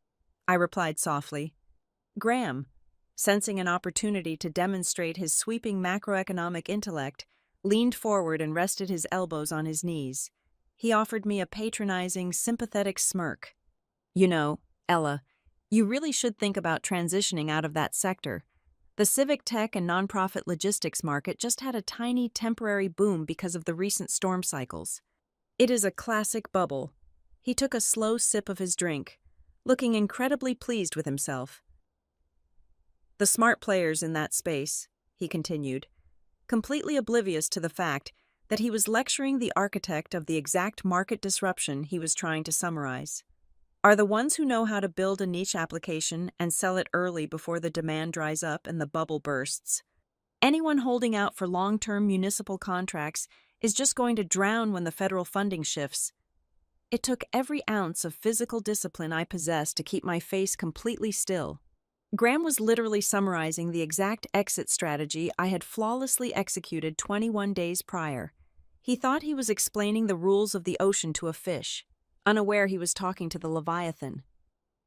I replied softly. Graham, sensing an opportunity to demonstrate his sweeping macroeconomic intellect, leaned forward and rested his elbows on his knees. He offered me a patronizing, sympathetic smirk. "You know, Ella, you really should think about transitioning out of that sector. The civic tech and nonprofit logistics market just had a tiny temporary boom because of the recent storm cycles. It is a classic bubble." He took a slow sip of his drink, looking incredibly pleased with himself. "The smart players in that space," he continued, completely oblivious to the fact that he was lecturing the architect of the exact market disruption he was trying to summarize. Are the ones who know how to build a niche application and sell it early before the demand dries up and the bubble bursts. Anyone holding out for long-term municipal contracts is just going to drown when the federal funding shifts. It took every ounce of physical discipline I possessed to keep my face completely still. Graham was literally summarizing the exact exit strategy I had flawlessly executed 21 days prior. He thought he was explaining the rules of the ocean to a fish, unaware he was talking to the Leviathan.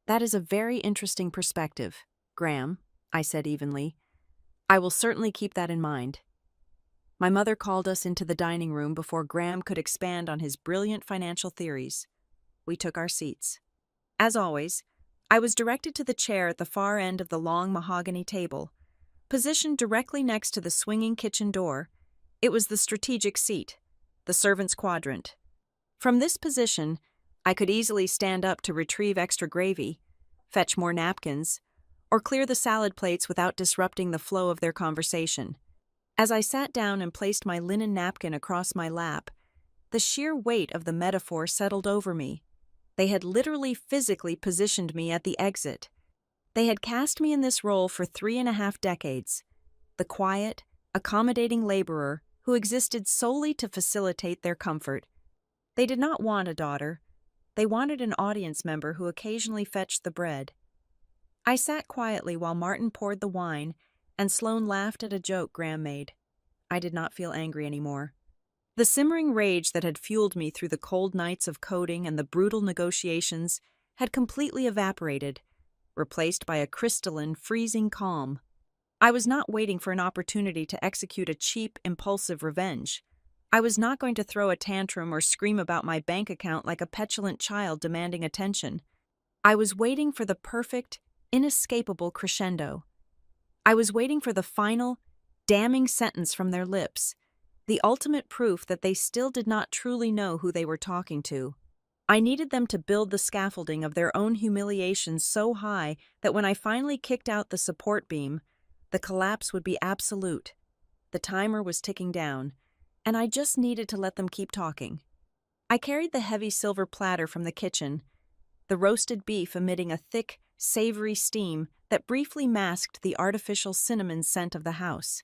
"That is a very interesting perspective, Graham," I said evenly. "I will certainly keep that in mind." My mother called us into the dining room before Graham could expand on his brilliant financial theories. We took our seats. As always, I was directed to the chair at the far end of the long mahogany table. Positioned directly next to the swinging kitchen door, it was the strategic seat, the servant's quadrant. From this position, I could easily stand up to retrieve extra gravy, fetch more napkins, or clear the salad plates without disrupting the flow of their conversation. As I sat down and placed my linen napkin across my lap, the sheer weight of the metaphor settled over me. They had literally physically positioned me at the exit. They had cast me in this role for 3.5 decades, the quiet, accommodating laborer who existed solely to facilitate their comfort. They did not want a daughter. They wanted an audience member who occasionally fetched the bread. I sat quietly while Martin poured the wine, and Sloane laughed at a joke Graham made. I did not feel angry anymore. The simmering rage that had fueled me through the cold nights of coding and the brutal negotiations had completely evaporated, replaced by a crystalline, freezing calm. I was not waiting for an opportunity to execute a cheap, impulsive revenge. I was not going to throw a tantrum or scream about my bank account like a petulant child demanding attention. I was waiting for the perfect, inescapable crescendo. I was waiting for the final, damning sentence from their lips, the ultimate proof that they still did not truly know who they were talking to. I needed them to build the scaffolding of their own humiliation so high that when I finally kicked out the support beam, the collapse would be absolute. The timer was ticking down, and I just needed to let them keep talking. I carried the heavy silver platter from the kitchen, the roasted beef emitting a thick, savory steam that briefly masked the artificial cinnamon scent of the house.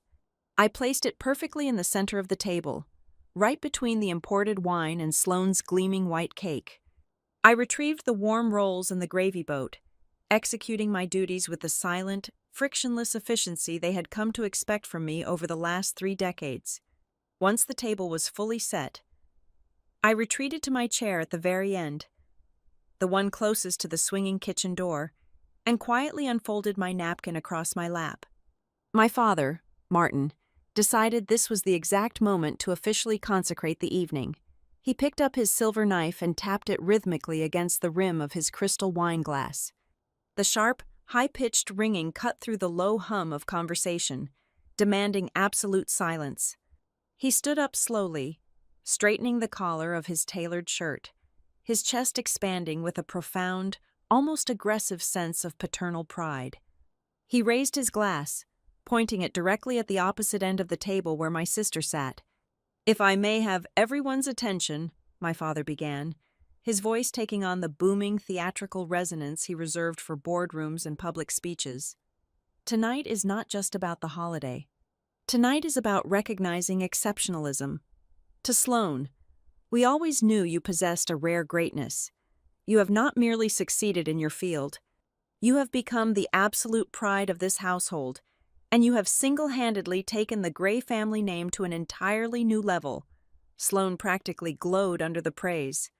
I placed it perfectly in the center of the table, right between the imported wine and Sloane's gleaming white cake. I retrieved the warm rolls and the gravy boat, executing my duties with the silent, frictionless efficiency they had come to expect from me over the last 3 decades. Once the table was fully set, I retreated to my chair at the very end, the one closest to the swinging kitchen door, and quietly unfolded my napkin across my lap. My father, Martin, decided this was the exact moment to officially consecrate the evening. He picked up his silver knife and tapped it rhythmically against the rim of his crystal wine glass. The sharp, high-pitched ringing cut through the low hum of conversation, demanding absolute silence. He stood up slowly, straightening the collar of his tailored shirt, his chest expanding with a profound, almost aggressive sense of paternal pride. He raised his glass, pointing it directly at the opposite end of the table where my sister sat. "If I may have everyone's attention," my father began, his voice taking on the booming theatrical resonance he reserved for boardrooms and public speeches. "Tonight is not just about the holiday. Tonight is about recognizing exceptionalism. To Sloane, we always knew you possessed a rare greatness. You have not merely succeeded in your field. You have become the absolute pride of this household, and you have single-handedly taken the Gray family name to an entirely new level." Sloane practically glowed under the praise.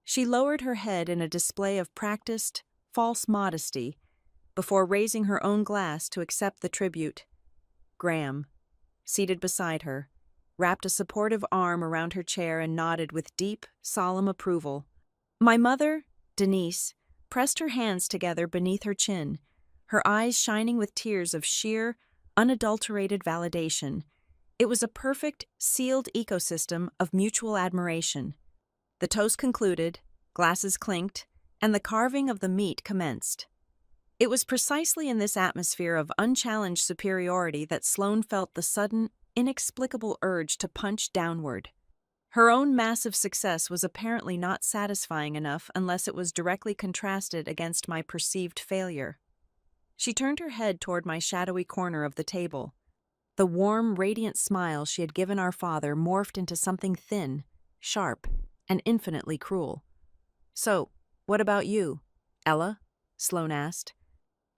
She lowered her head in a display of practiced, false modesty, before raising her own glass to accept the tribute. Graham, seated beside her, wrapped a supportive arm around her chair and nodded with deep, solemn approval. My mother, Denise, pressed her hands together beneath her chin, her eyes shining with tears of sheer, unadulterated validation. It was a perfect, sealed ecosystem of mutual admiration. The toast concluded, glasses clinked, and the carving of the meat commenced. It was precisely in this atmosphere of unchallenged superiority that Sloane felt the sudden, inexplicable urge to punch downward. Her own massive success was apparently not satisfying enough unless it was directly contrasted against my perceived failure. She turned her head toward my shadowy corner of the table. The warm, radiant smile she had given our father morphed into something thin, sharp, and infinitely cruel. "So, what about you, Ella?" Sloane asked.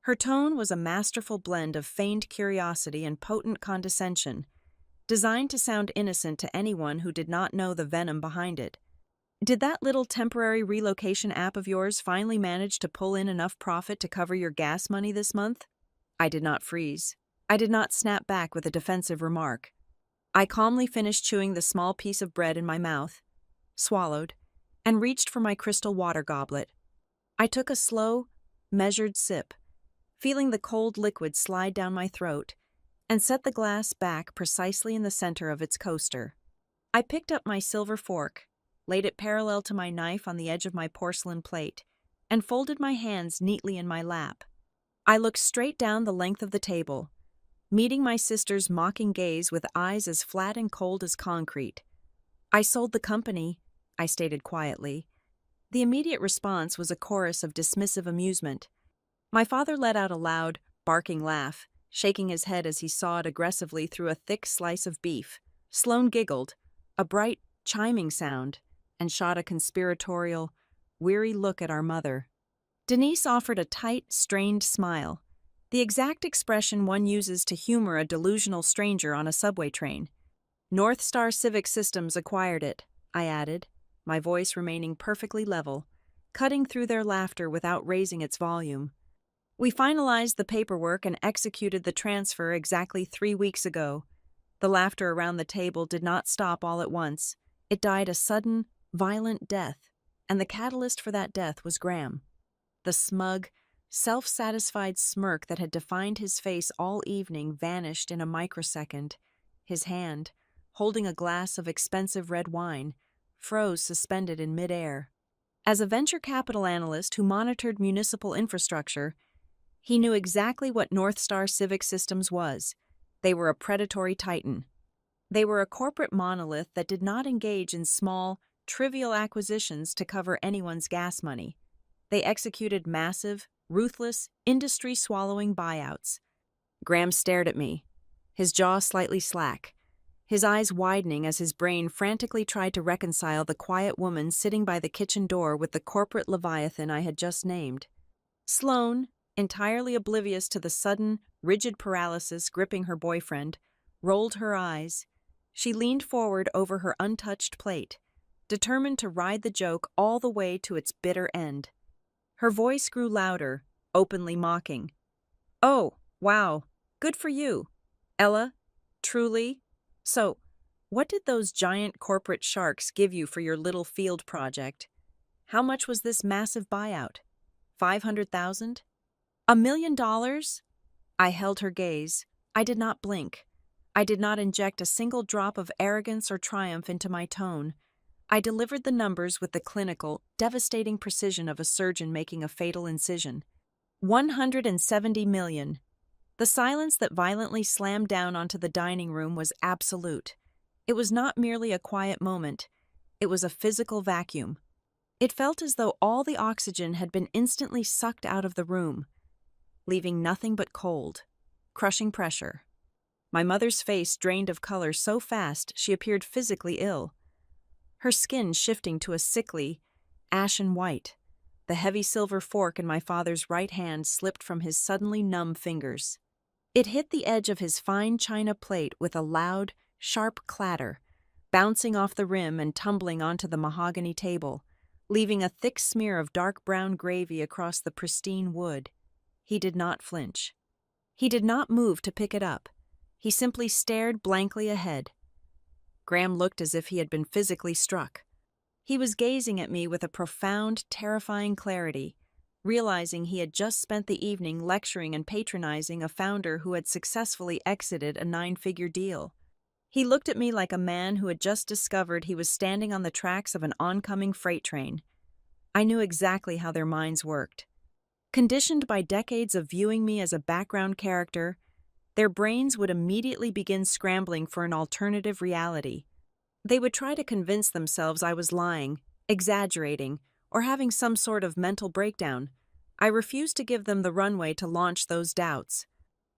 Her tone was a masterful blend of feigned curiosity and potent condescension, designed to sound innocent to anyone who did not know the venom behind it. "Did that little temporary relocation app of yours finally manage to pull in enough profit to cover your gas money this month?" I did not freeze. I did not snap back with a defensive remark. I calmly finished chewing the small piece of bread in my mouth, swallowed, and reached for my crystal water goblet. I took a slow, measured sip, feeling the cold liquid slide down my throat, and set the glass back precisely in the center of its coaster. I picked up my silver fork, laid it parallel to my knife on the edge of my porcelain plate, and folded my hands neatly in my lap. I looked straight down the length of the table, meeting my sister's mocking gaze with eyes as flat and cold as concrete. "I sold the company," I stated quietly. The immediate response was a chorus of dismissive amusement. My father let out a loud, barking laugh, shaking his head as he sawed aggressively through a thick slice of beef. Sloane giggled, a bright, chiming sound, and shot a conspiratorial, weary look at our mother. Denise offered a tight, strained smile, the exact expression one uses to humor a delusional stranger on a subway train. "North Star Civic Systems acquired it," I added, my voice remaining perfectly level, cutting through their laughter without raising its volume. "We finalized the paperwork and executed the transfer exactly 3 weeks ago." The laughter around the table did not stop all at once. It died a sudden, violent death, and the catalyst for that death was Graham. The smug, self-satisfied smirk that had defined his face all evening vanished in a microsecond. His hand, holding a glass of expensive red wine, froze suspended in midair. As a venture capital analyst who monitored municipal infrastructure, he knew exactly what North Star Civic Systems was. They were a predatory titan. They were a corporate monolith that did not engage in small, trivial acquisitions to cover anyone's gas money. They executed massive, ruthless, industry-swallowing buyouts. Graham stared at me, his jaw slightly slack, his eyes widening as his brain frantically tried to reconcile the quiet woman sitting by the kitchen door with the corporate leviathan I had just named. Sloane, entirely oblivious to the sudden, rigid paralysis gripping her boyfriend, rolled her eyes. She leaned forward over her untouched plate, determined to ride the joke all the way to its bitter end. Her voice grew louder, openly mocking. "Oh, wow, good for you, Ella, truly. So, what did those giant corporate sharks give you for your little field project? How much was this massive buyout? 500,000? $1 million? I held her gaze. I did not blink. I did not inject a single drop of arrogance or triumph into my tone. I delivered the numbers with the clinical, devastating precision of a surgeon making a fatal incision. 170 million. The silence that violently slammed down onto the dining room was absolute. It was not merely a quiet moment. It was a physical vacuum. It felt as though all the oxygen had been instantly sucked out of the room, leaving nothing but cold, crushing pressure. My mother's face drained of color so fast she appeared physically ill, her skin shifting to a sickly, ashen white. The heavy silver fork in my father's right hand slipped from his suddenly numb fingers. It hit the edge of his fine china plate with a loud, sharp clatter, bouncing off the rim and tumbling onto the mahogany table, leaving a thick smear of dark brown gravy across the pristine wood. He did not flinch. He did not move to pick it up. He simply stared blankly ahead. Graham looked as if he had been physically struck. He was gazing at me with a profound, terrifying clarity, realizing he had just spent the evening lecturing and patronizing a founder who had successfully exited a 9-figure deal. He looked at me like a man who had just discovered he was standing on the tracks of an oncoming freight train. I knew exactly how their minds worked. Conditioned by decades of viewing me as a background character, Their brains would immediately begin scrambling for an alternative reality. They would try to convince themselves I was lying, exaggerating, or having some sort of mental breakdown. I refused to give them the runway to launch those doubts.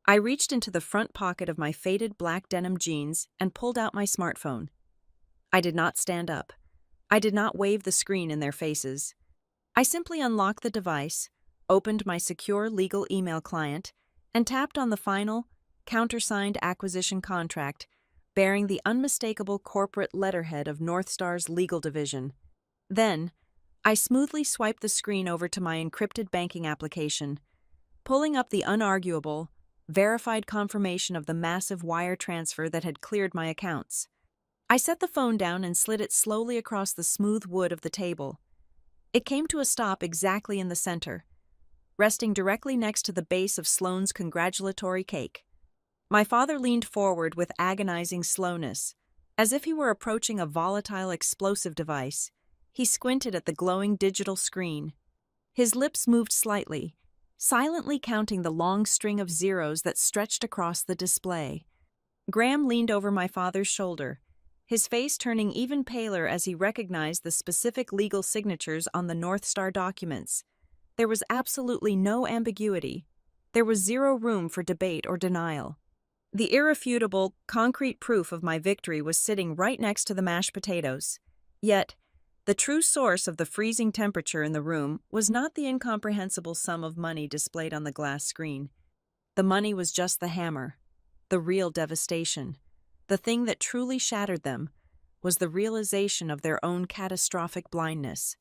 I reached into the front pocket of my faded black denim jeans and pulled out my smartphone. I did not stand up. I did not wave the screen in their faces. I simply unlocked the device, opened my secure legal email client, and tapped on the final, countersigned acquisition contract bearing the unmistakable corporate letterhead of Northstar's legal division. Then, I smoothly swiped the screen over to my encrypted banking application, pulling up the unarguable, verified confirmation of the massive wire transfer that had cleared my accounts. I set the phone down and slid it slowly across the smooth wood of the table. It came to a stop exactly in the center, resting directly next to the base of Sloane's congratulatory cake. My father leaned forward with agonizing slowness, as if he were approaching a volatile explosive device. He squinted at the glowing digital screen. His lips moved slightly, silently counting the long string of zeros that stretched across the display. Graham leaned over my father's shoulder, his face turning even paler as he recognized the specific legal signatures on the Northstar documents. There was absolutely no ambiguity. There was zero room for debate or denial. The irrefutable, concrete proof of my victory was sitting right next to the mashed potatoes. Yet, the true source of the freezing temperature in the room was not the incomprehensible sum of money displayed on the glass screen. The money was just the hammer. The real devastation, the thing that truly shattered them, was the realization of their own catastrophic blindness.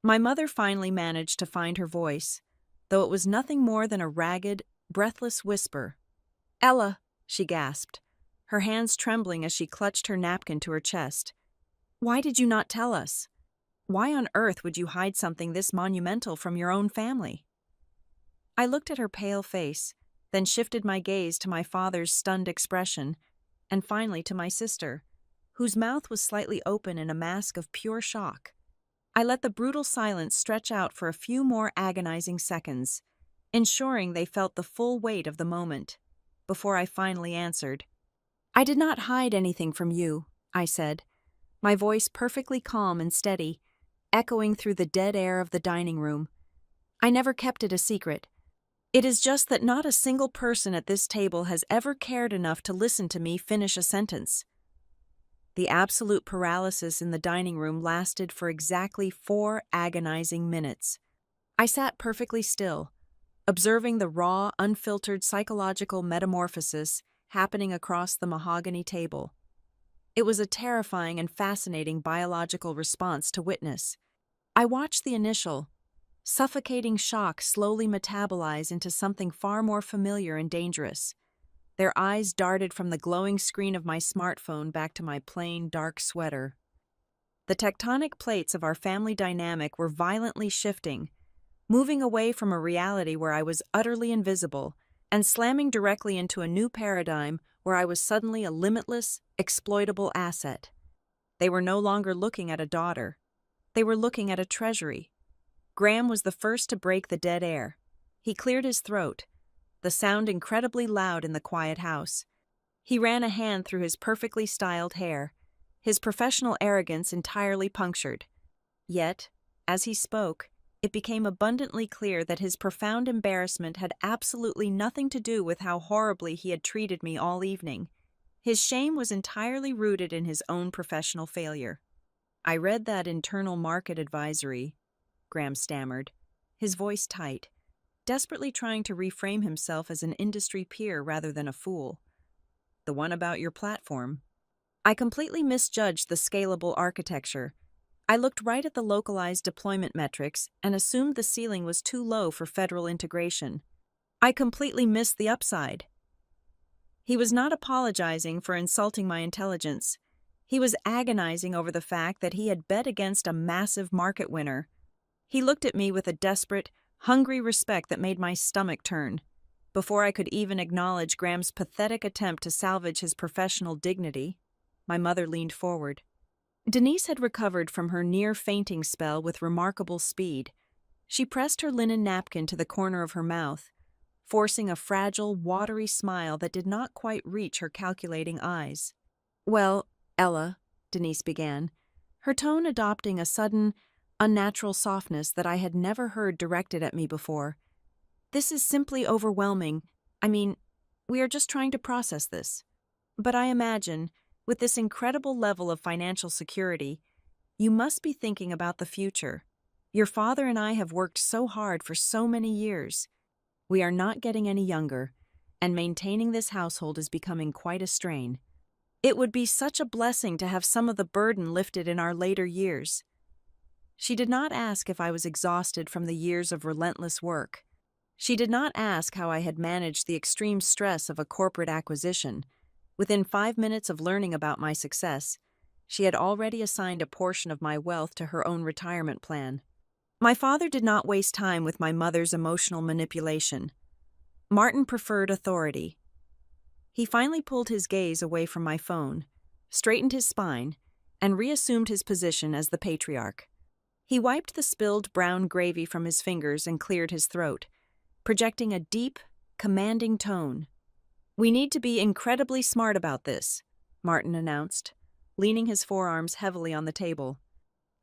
My mother finally managed to find her voice, though it was nothing more than a ragged, breathless whisper. "Ella," she gasped, her hands trembling as she clutched her napkin to her chest. "Why did you not tell us? Why on earth would you hide something this monumental from your own family?" I looked at her pale face, then shifted my gaze to my father's stunned expression, and finally to my sister, whose mouth was slightly open in a mask of pure shock. I let the brutal silence stretch out for a few more agonizing seconds, ensuring they felt the full weight of the moment, before I finally answered. "I did not hide anything from you," I said, my voice perfectly calm and steady, echoing through the dead air of the dining room. "I never kept it a secret. It is just that not a single person at this table has ever cared enough to listen to me finish a sentence." The absolute paralysis in the dining room lasted for exactly 4 agonizing minutes. I sat perfectly still, observing the raw, unfiltered psychological metamorphosis happening across the mahogany table. It was a terrifying and fascinating biological response to witness. I watched the initial, suffocating shock slowly metabolize into something far more familiar and dangerous. Their eyes darted from the glowing screen of my smartphone back to my plain, dark sweater. The tectonic plates of our family dynamic were violently shifting, moving away from a reality where I was utterly invisible and slamming directly into a new paradigm where I was suddenly a limitless, exploitable asset. They were no longer looking at a daughter. They were looking at a treasury. Graham was the first to break the dead air. He cleared his throat, the sound incredibly loud in the quiet house. He ran a hand through his perfectly styled hair, his professional arrogance entirely punctured. Yet, as he spoke, it became abundantly clear that his profound embarrassment had absolutely nothing to do with how horribly he had treated me all evening. His shame was entirely rooted in his own professional failure. "I read that internal market advisory," Graham stammered, his voice tight, desperately trying to reframe himself as an industry peer rather than a fool. "The one about your platform." I completely misjudged the scalable architecture. I looked right at the localized deployment metrics and assumed the ceiling was too low for federal integration. I completely missed the upside. He was not apologizing for insulting my intelligence. He was agonizing over the fact that he had bet against a massive market winner. He looked at me with a desperate, hungry respect that made my stomach turn. Before I could even acknowledge Graham's pathetic attempt to salvage his professional dignity, my mother leaned forward. Denise had recovered from her near-fainting spell with remarkable speed. She pressed her linen napkin to the corner of her mouth, forcing a fragile, watery smile that did not quite reach her calculating eyes. "Well, Ella," Denise began, her tone adopting a sudden, unnatural softness that I had never heard directed at me before. "This is simply overwhelming. I mean, we are just trying to process this. But I imagine, with this incredible level of financial security, you must be thinking about the future. Your father and I have worked so hard for so many years. We are not getting any younger, and maintaining this household is becoming quite a strain. It would be such a blessing to have some of the burden lifted in our later years." She did not ask if I was exhausted from the years of relentless work. She did not ask how I had managed the extreme stress of a corporate acquisition. Within 5 minutes of learning about my success, she had already assigned a portion of my wealth to her own retirement plan. My father did not waste time with my mother's emotional manipulation. Martin preferred authority. He finally pulled his gaze away from my phone, straightened his spine, and reassumed his position as the patriarch. He wiped the spilled brown gravy from his fingers and cleared his throat, projecting a deep, commanding tone. "We need to be incredibly smart about this," Martin announced, leaning his forearms heavily on the table.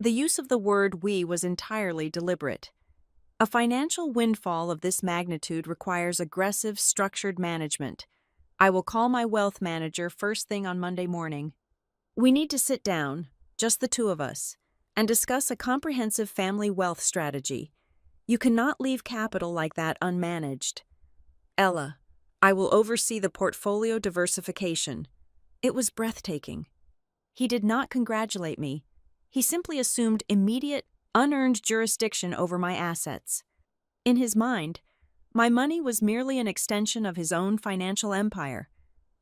The use of the word "we" was entirely deliberate. A financial windfall of this magnitude requires aggressive, structured management. I will call my wealth manager first thing on Monday morning. We need to sit down, just the two of us, and discuss a comprehensive family wealth strategy. You cannot leave capital like that unmanaged. Ella, I will oversee the portfolio diversification. It was breathtaking. He did not congratulate me. He simply assumed immediate, unearned jurisdiction over my assets. In his mind, my money was merely an extension of his own financial empire,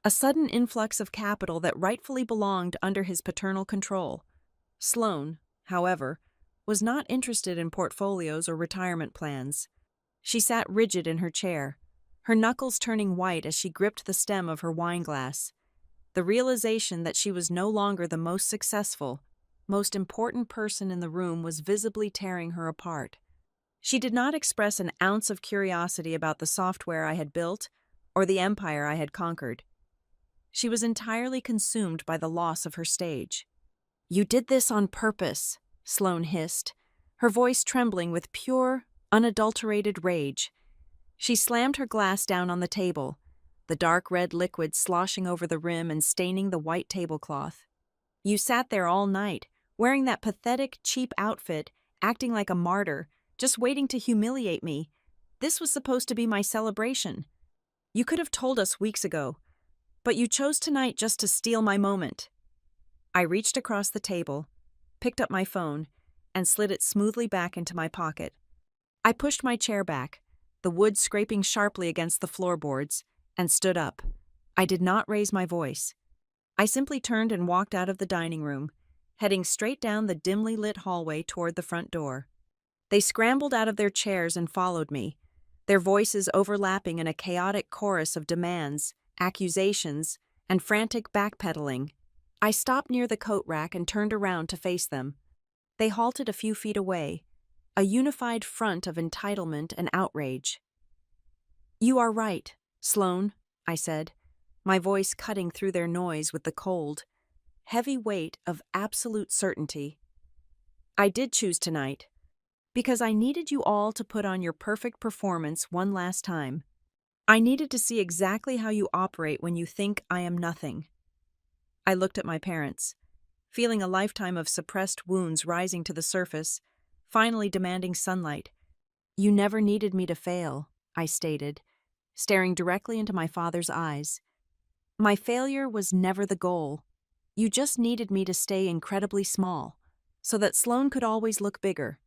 a sudden influx of capital that rightfully belonged under his paternal control. Sloane, however, was not interested in portfolios or retirement plans. She sat rigid in her chair, her knuckles turning white as she gripped the stem of her wineglass. The realization that she was no longer the most successful, most important person in the room was visibly tearing her apart. She did not express an ounce of curiosity about the software I had built or the empire I had conquered. She was entirely consumed by the loss of her stage. "You did this on purpose," Sloane hissed, her voice trembling with pure, unadulterated rage. She slammed her glass down on the table, the dark red liquid sloshing over the rim and staining the white tablecloth. "You sat there all night, wearing that pathetic, cheap outfit, acting like a martyr, just waiting to humiliate me. This was supposed to be my celebration. You could have told us weeks ago, but you chose tonight just to steal my moment." I reached across the table, picked up my phone, and slid it smoothly back into my pocket. I pushed my chair back, the wood scraping sharply against the floorboards, and stood up. I did not raise my voice. I simply turned and walked out of the dining room, heading straight down the dimly lit hallway toward the front door. They scrambled out of their chairs and followed me, their voices overlapping in a chaotic chorus of demands, accusations, and frantic backpedaling. I stopped near the coat rack and turned around to face them. They halted a few feet away, a unified front of entitlement and outrage. "You are right, Sloane," I said, my voice cutting through their noise with the cold, heavy weight of absolute certainty. "I did choose tonight, because I needed you all to put on your perfect performance one last time. I needed to see exactly how you operate when you think I am nothing." I looked at my parents, feeling a lifetime of suppressed wounds rising to the surface, finally demanding sunlight. "You never needed me to fail," I stated, staring directly into my father's eyes. "My failure was never the goal. You just needed me to stay incredibly small, so that Sloane could always look bigger.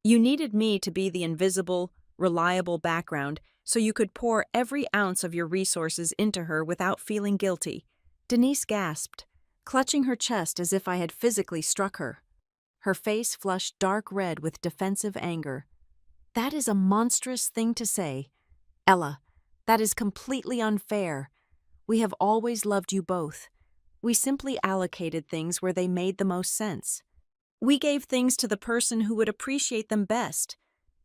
You needed me to be the invisible, reliable background so you could pour every ounce of your resources into her without feeling guilty." Denise gasped, clutching her chest as if I had physically struck her. Her face flushed dark red with defensive anger. "That is a monstrous thing to say. Ella, that is completely unfair. We have always loved you both. We simply allocated things where they made the most sense. We gave things to the person who would appreciate them best,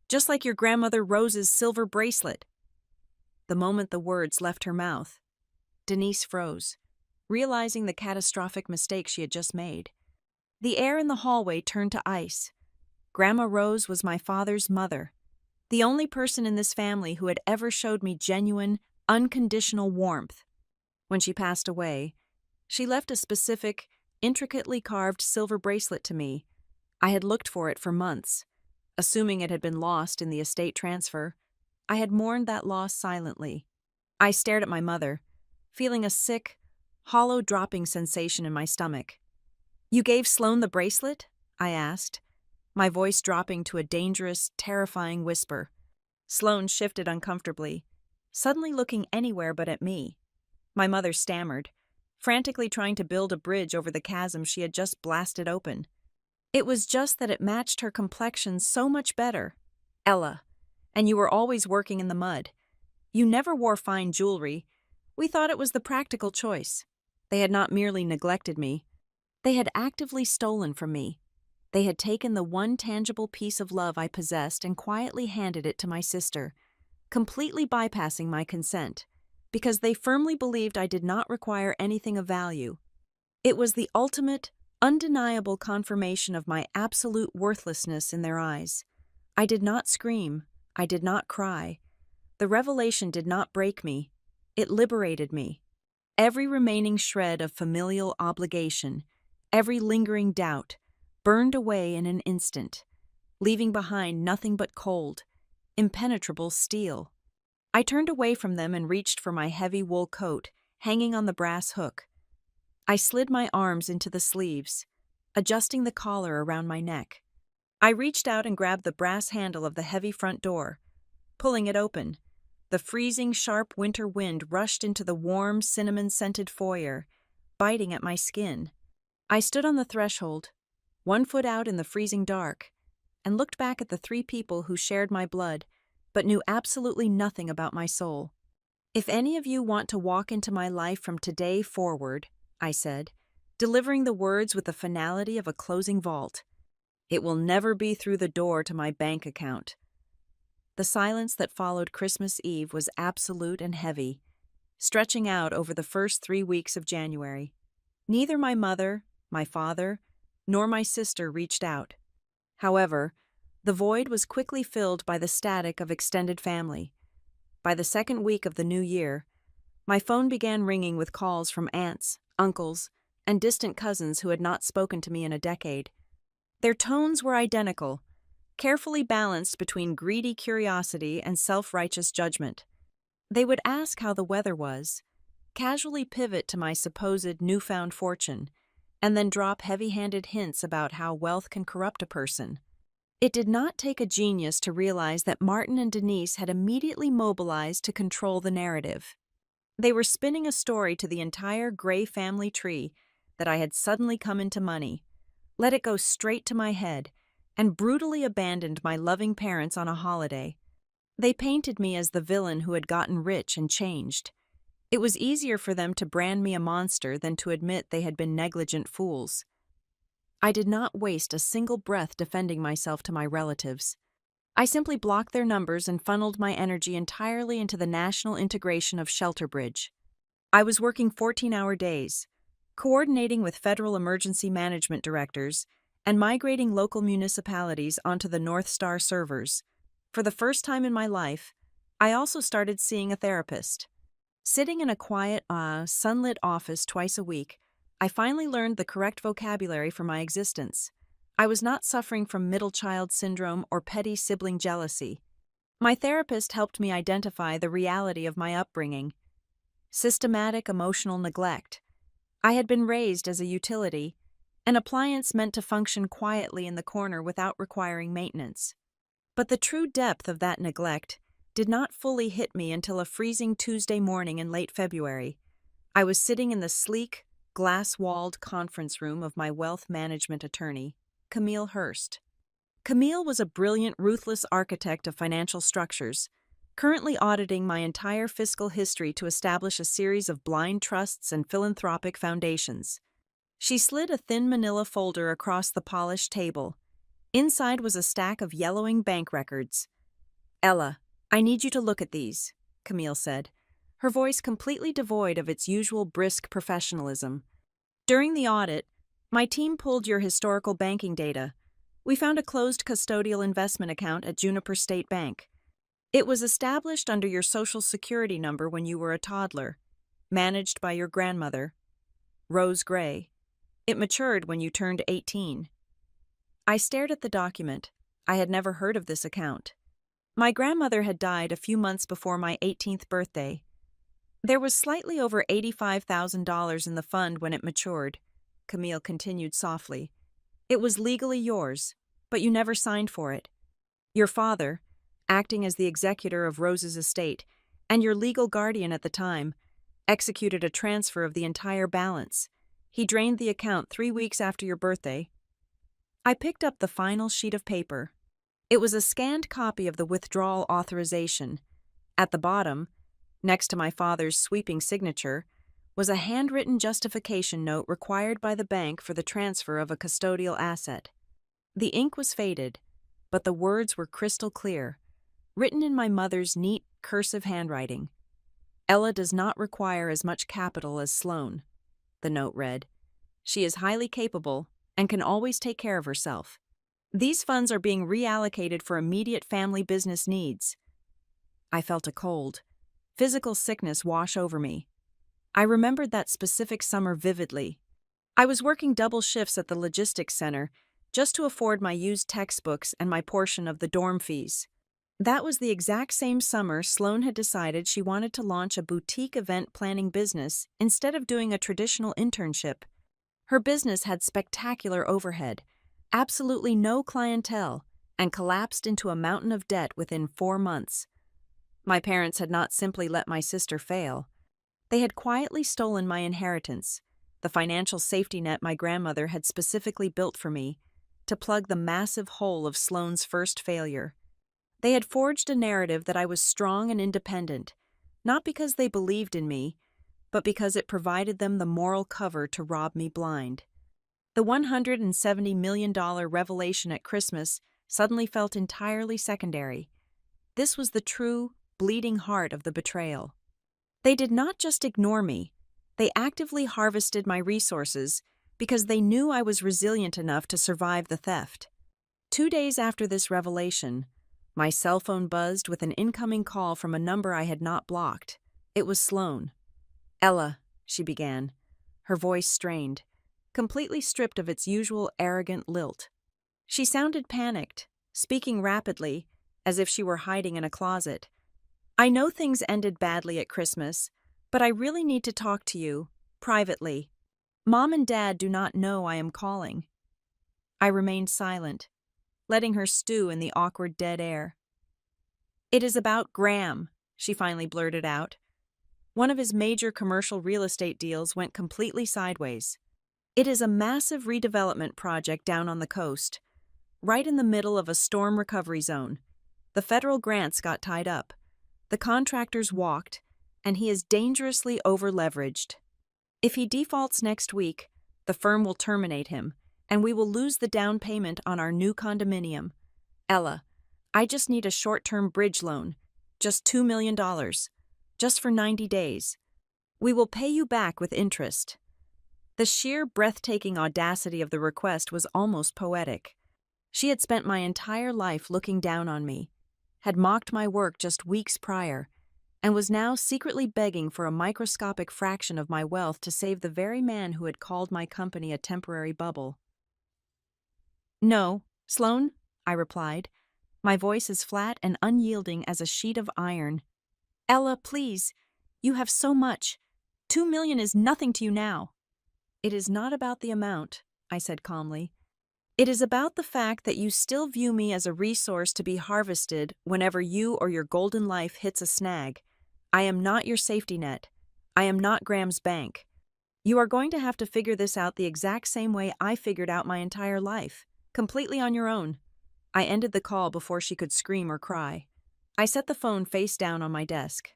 just like your grandmother Rose's silver bracelet." the moment the words left her mouth. Denise froze, realizing the catastrophic mistake she had just made. The air in the hallway turned to ice. Grandma Rose was my father's mother, the only person in this family who had ever showed me genuine, unconditional warmth. When she passed away, she left a specific, intricately carved silver bracelet to me. I had looked for it for months, assuming it had been lost in the estate transfer. I had mourned that loss silently. I stared at my mother, feeling a sick, hollow dropping sensation in my stomach. "You gave Sloane the bracelet?" I asked, my voice dropping to a dangerous, terrifying whisper. Sloane shifted uncomfortably, suddenly looking anywhere but at me. My mother stammered, frantically trying to build a bridge over the chasm she had just blasted open. It was just that it matched her complexion so much better. "Ella, and you were always working in the mud. You never wore fine jewelry. We thought it was the practical choice." They had not merely neglected me. They had actively stolen from me. They had taken the one tangible piece of love I possessed and quietly handed it to my sister, completely bypassing my consent, because they firmly believed I did not require anything of value. It was the ultimate, undeniable confirmation of my absolute worthlessness in their eyes. I did not scream. I did not cry. The revelation did not break me. It liberated me. Every remaining shred of familial obligation, every lingering doubt, burned away in an instant, leaving behind nothing but cold, impenetrable steel. I turned away from them and reached for my heavy wool coat, hanging on the brass hook. I slid my arms into the sleeves, adjusting the collar around my neck. I reached out and grabbed the brass handle of the heavy front door. Pulling it open, the freezing, sharp winter wind rushed into the warm, cinnamon-scented foyer, biting at my skin. I stood on the threshold, 1 foot out in the freezing dark, and looked back at the 3 people who shared my blood, but knew absolutely nothing about my soul. "If any of you want to walk into my life from today forward," I said, delivering the words with the finality of a closing vault, "it will never be through the door to my bank account." The silence that followed Christmas Eve was absolute and heavy, stretching out over the first 3 weeks of January. Neither my mother, my father, nor my sister reached out. However, the void was quickly filled by the static of extended family. By the second week of the new year, my phone began ringing with calls from aunts, uncles, and distant cousins who had not spoken to me in a decade. Their tones were identical, carefully balanced between greedy curiosity and self-righteous judgment. They would ask how the weather was, casually pivot to my supposed newfound fortune, and then drop heavy-handed hints about how wealth can corrupt a person. It did not take a genius to realize that Martin and Denise had immediately mobilized to control the narrative. They were spinning a story to the entire Gray family tree that I had suddenly come into money, let it go straight to my head, and brutally abandoned my loving parents on a holiday. They painted me as the villain who had gotten rich and changed. It was easier for them to brand me a monster than to admit they had been negligent fools. I did not waste a single breath defending myself to my relatives. I simply blocked their numbers and funneled my energy entirely into the national integration of Shelter Bridge. I was working 14-hour days, coordinating with federal emergency management directors, and migrating local municipalities onto the North Star servers. For the first time in my life, I also started seeing a therapist. Sitting in a quiet, sunlit office twice a week, I finally learned the correct vocabulary for my existence. I was not suffering from middle child syndrome or petty sibling jealousy. My therapist helped me identify the reality of my upbringing. Systematic emotional neglect. I had been raised as a utility, an appliance meant to function quietly in the corner without requiring maintenance. But the true depth of that neglect did not fully hit me until a freezing Tuesday morning in late February. I was sitting in the sleek, glass-walled conference room of my wealth management attorney, Camille Hurst. Camille was a brilliant, ruthless architect of financial structures, currently auditing my entire fiscal history to establish a series of blind trusts and philanthropic foundations. She slid a thin manila folder across the polished table. Inside was a stack of yellowing bank records. "Ella, I need you to look at these," Camille said, her voice completely devoid of its usual brisk professionalism. During the audit, my team pulled your historical banking data. We found a closed custodial investment account at Juniper State Bank. It was established under your Social Security number when you were a toddler, managed by your grandmother, Rose Gray. It matured when you turned 18. I stared at the document. I had never heard of this account. My grandmother had died a few months before my 18th birthday. There was slightly over $85,000 in the fund when it matured, Camille continued softly. It was legally yours, but you never signed for it. Your father, acting as the executor of Rose's estate, and your legal guardian at the time, executed a transfer of the entire balance. He drained the account 3 weeks after your birthday. I picked up the final sheet of paper. It was a scanned copy of the withdrawal authorization. At the bottom, next to my father's sweeping signature, was a handwritten justification note required by the bank for the transfer of a custodial asset. The ink was faded, but the words were crystal clear, written in my mother's neat, cursive handwriting. Ella does not require as much capital as Sloan, the note read. She is highly capable and can always take care of herself. These funds are being reallocated for immediate family business needs. I felt a cold, physical sickness wash over me. I remembered that specific summer vividly. I was working double shifts at the logistics center just to afford my used textbooks and my portion of the dorm fees. That was the exact same summer Sloan had decided she wanted to launch a boutique event planning business instead of doing a traditional internship. Her business had spectacular overhead, absolutely no clientele, and collapsed into a mountain of debt within 4 months. My parents had not simply let my sister fail. They had quietly stolen my inheritance, the financial safety net my grandmother had specifically built for me, to plug the massive hole of Sloan's first failure. They had forged a narrative that I was strong and independent, not because they believed in me, but because it provided them the moral cover to rob me blind. The $170 million revelation at Christmas suddenly felt entirely secondary. This was the true, bleeding heart of the betrayal. They did not just ignore me, they actively harvested my resources because they knew I was resilient enough to survive the theft. 2 days after this revelation, my cell phone buzzed with an incoming call from a number I had not blocked. It was Sloan. "Ella," she began, her voice strained, completely stripped of its usual arrogant lilt. She sounded panicked, speaking rapidly, as if she were hiding in a closet. "I know things ended badly at Christmas, but I really need to talk to you, privately. Mom and Dad do not know I am calling." I remained silent, letting her stew in the awkward dead air. "It is about Graham," she finally blurted out. One of his major commercial real estate deals went completely sideways. It is a massive redevelopment project down on the coast, right in the middle of a storm recovery zone. The federal grants got tied up. The contractors walked, and he is dangerously over-leveraged. If he defaults next week, the firm will terminate him, and we will lose the down payment on our new condominium. Ella, I just need a short-term bridge loan, just $2 million, just for 90 days. We will pay you back with interest." The sheer breathtaking audacity of the request was almost poetic. She had spent my entire life looking down on me, had mocked my work just weeks prior, and was now secretly begging for a microscopic fraction of my wealth to save the very man who had called my company a temporary bubble. "No, Sloan," I replied, my voice as flat and unyielding as a sheet of iron. "Ella, please. You have so much. $2 million is nothing to you now." "It is not about the amount," I said calmly. "It is about the fact that you still view me as a resource to be harvested whenever you or your golden life hits a snag. I am not your safety net. I am not Graham's bank. You are going to have to figure this out the exact same way I figured out my entire life, completely on your own." I ended the call before she could scream or cry. I set the phone face down on my desk.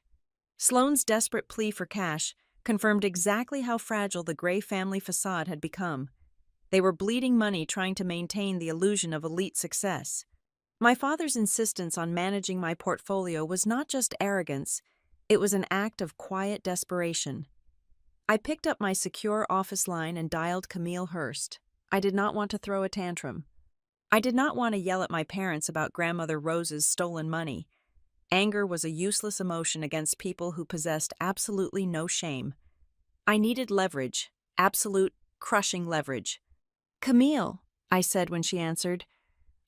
Sloan's desperate plea for cash confirmed exactly how fragile the Gray family facade had become. They were bleeding money trying to maintain the illusion of elite success. My father's insistence on managing my portfolio was not just arrogance, It was an act of quiet desperation. I picked up my secure office line and dialed Camille Hurst. I did not want to throw a tantrum. I did not want to yell at my parents about Grandmother Rose's stolen money. Anger was a useless emotion against people who possessed absolutely no shame. I needed leverage, absolute, crushing leverage. "Camille," I said when she answered,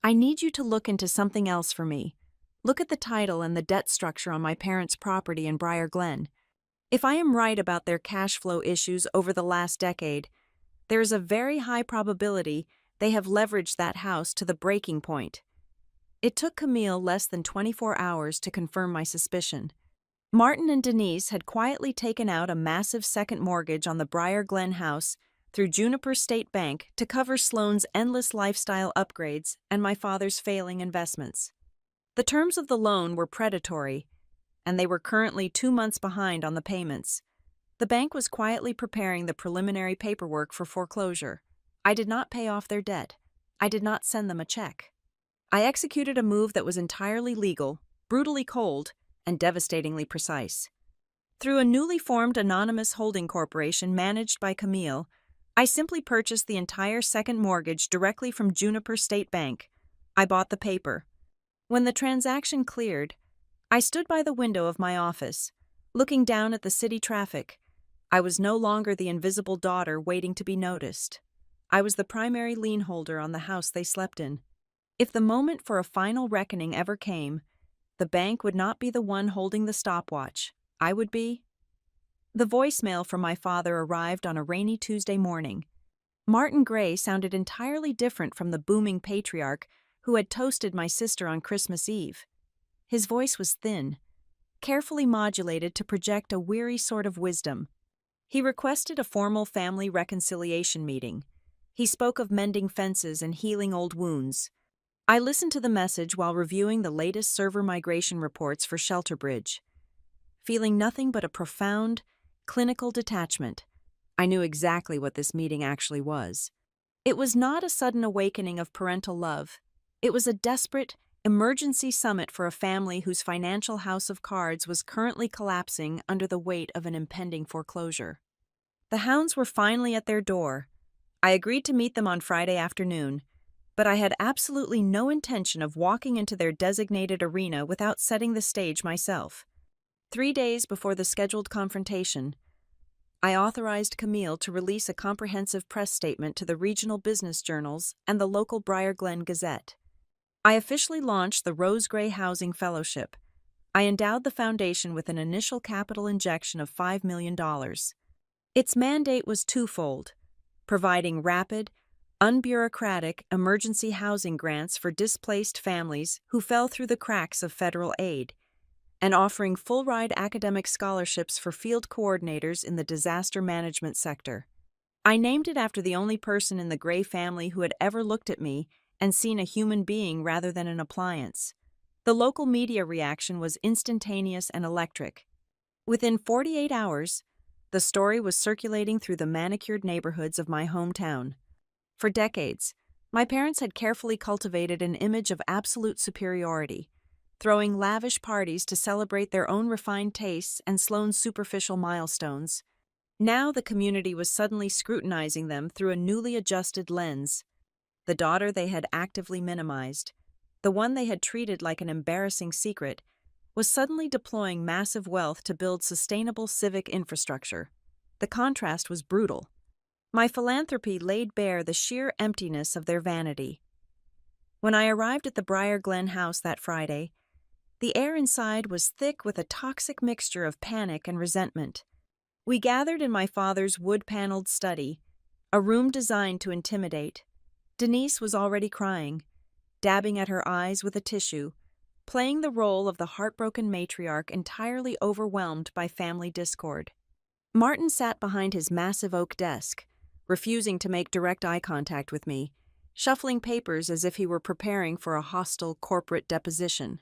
"I need you to look into something else for me. Look at the title and the debt structure on my parents' property in Briar Glen. If I am right about their cash flow issues over the last decade, there is a very high probability they have leveraged that house to the breaking point." It took Camille less than 24 hours to confirm my suspicion. Martin and Denise had quietly taken out a massive second mortgage on the Briar Glen house through Juniper State Bank to cover Sloane's endless lifestyle upgrades and my father's failing investments. The terms of the loan were predatory, and they were currently 2 months behind on the payments. The bank was quietly preparing the preliminary paperwork for foreclosure. I did not pay off their debt. I did not send them a check. I executed a move that was entirely legal, brutally cold, and devastatingly precise. Through a newly formed anonymous holding corporation managed by Camille, I simply purchased the entire second mortgage directly from Juniper State Bank. I bought the paper. When the transaction cleared, I stood by the window of my office, looking down at the city traffic. I was no longer the invisible daughter waiting to be noticed. I was the primary lien holder on the house they slept in. If the moment for a final reckoning ever came, the bank would not be the one holding the stopwatch. I would be. The voicemail from my father arrived on a rainy Tuesday morning. Martin Gray sounded entirely different from the booming patriarch who had toasted my sister on Christmas Eve. His voice was thin, carefully modulated to project a weary sort of wisdom. He requested a formal family reconciliation meeting. He spoke of mending fences and healing old wounds. I listened to the message while reviewing the latest server migration reports for Shelterbridge. Feeling nothing but a profound, clinical detachment, I knew exactly what this meeting actually was. It was not a sudden awakening of parental love. It was a desperate, emergency summit for a family whose financial house of cards was currently collapsing under the weight of an impending foreclosure. The hounds were finally at their door. I agreed to meet them on Friday afternoon, but I had absolutely no intention of walking into their designated arena without setting the stage myself. 3 days before the scheduled confrontation, I authorized Camille to release a comprehensive press statement to the regional business journals and the local Briar Glen Gazette. I officially launched the Rose Gray Housing Fellowship. I endowed the foundation with an initial capital injection of $5 million. Its mandate was twofold: providing rapid, unbureaucratic emergency housing grants for displaced families who fell through the cracks of federal aid, and offering full-ride academic scholarships for field coordinators in the disaster management sector. I named it after the only person in the Gray family who had ever looked at me and seen a human being rather than an appliance. The local media reaction was instantaneous and electric. Within 48 hours, the story was circulating through the manicured neighborhoods of my hometown. For decades, my parents had carefully cultivated an image of absolute superiority, throwing lavish parties to celebrate their own refined tastes and Sloane's superficial milestones. Now the community was suddenly scrutinizing them through a newly adjusted lens. The daughter they had actively minimized, the one they had treated like an embarrassing secret, was suddenly deploying massive wealth to build sustainable civic infrastructure. The contrast was brutal. My philanthropy laid bare the sheer emptiness of their vanity. When I arrived at the Briar Glen house that Friday, the air inside was thick with a toxic mixture of panic and resentment. We gathered in my father's wood-paneled study, a room designed to intimidate. Denise was already crying, dabbing at her eyes with a tissue, playing the role of the heartbroken matriarch entirely overwhelmed by family discord. Martin sat behind his massive oak desk, refusing to make direct eye contact with me, shuffling papers as if he were preparing for a hostile corporate deposition.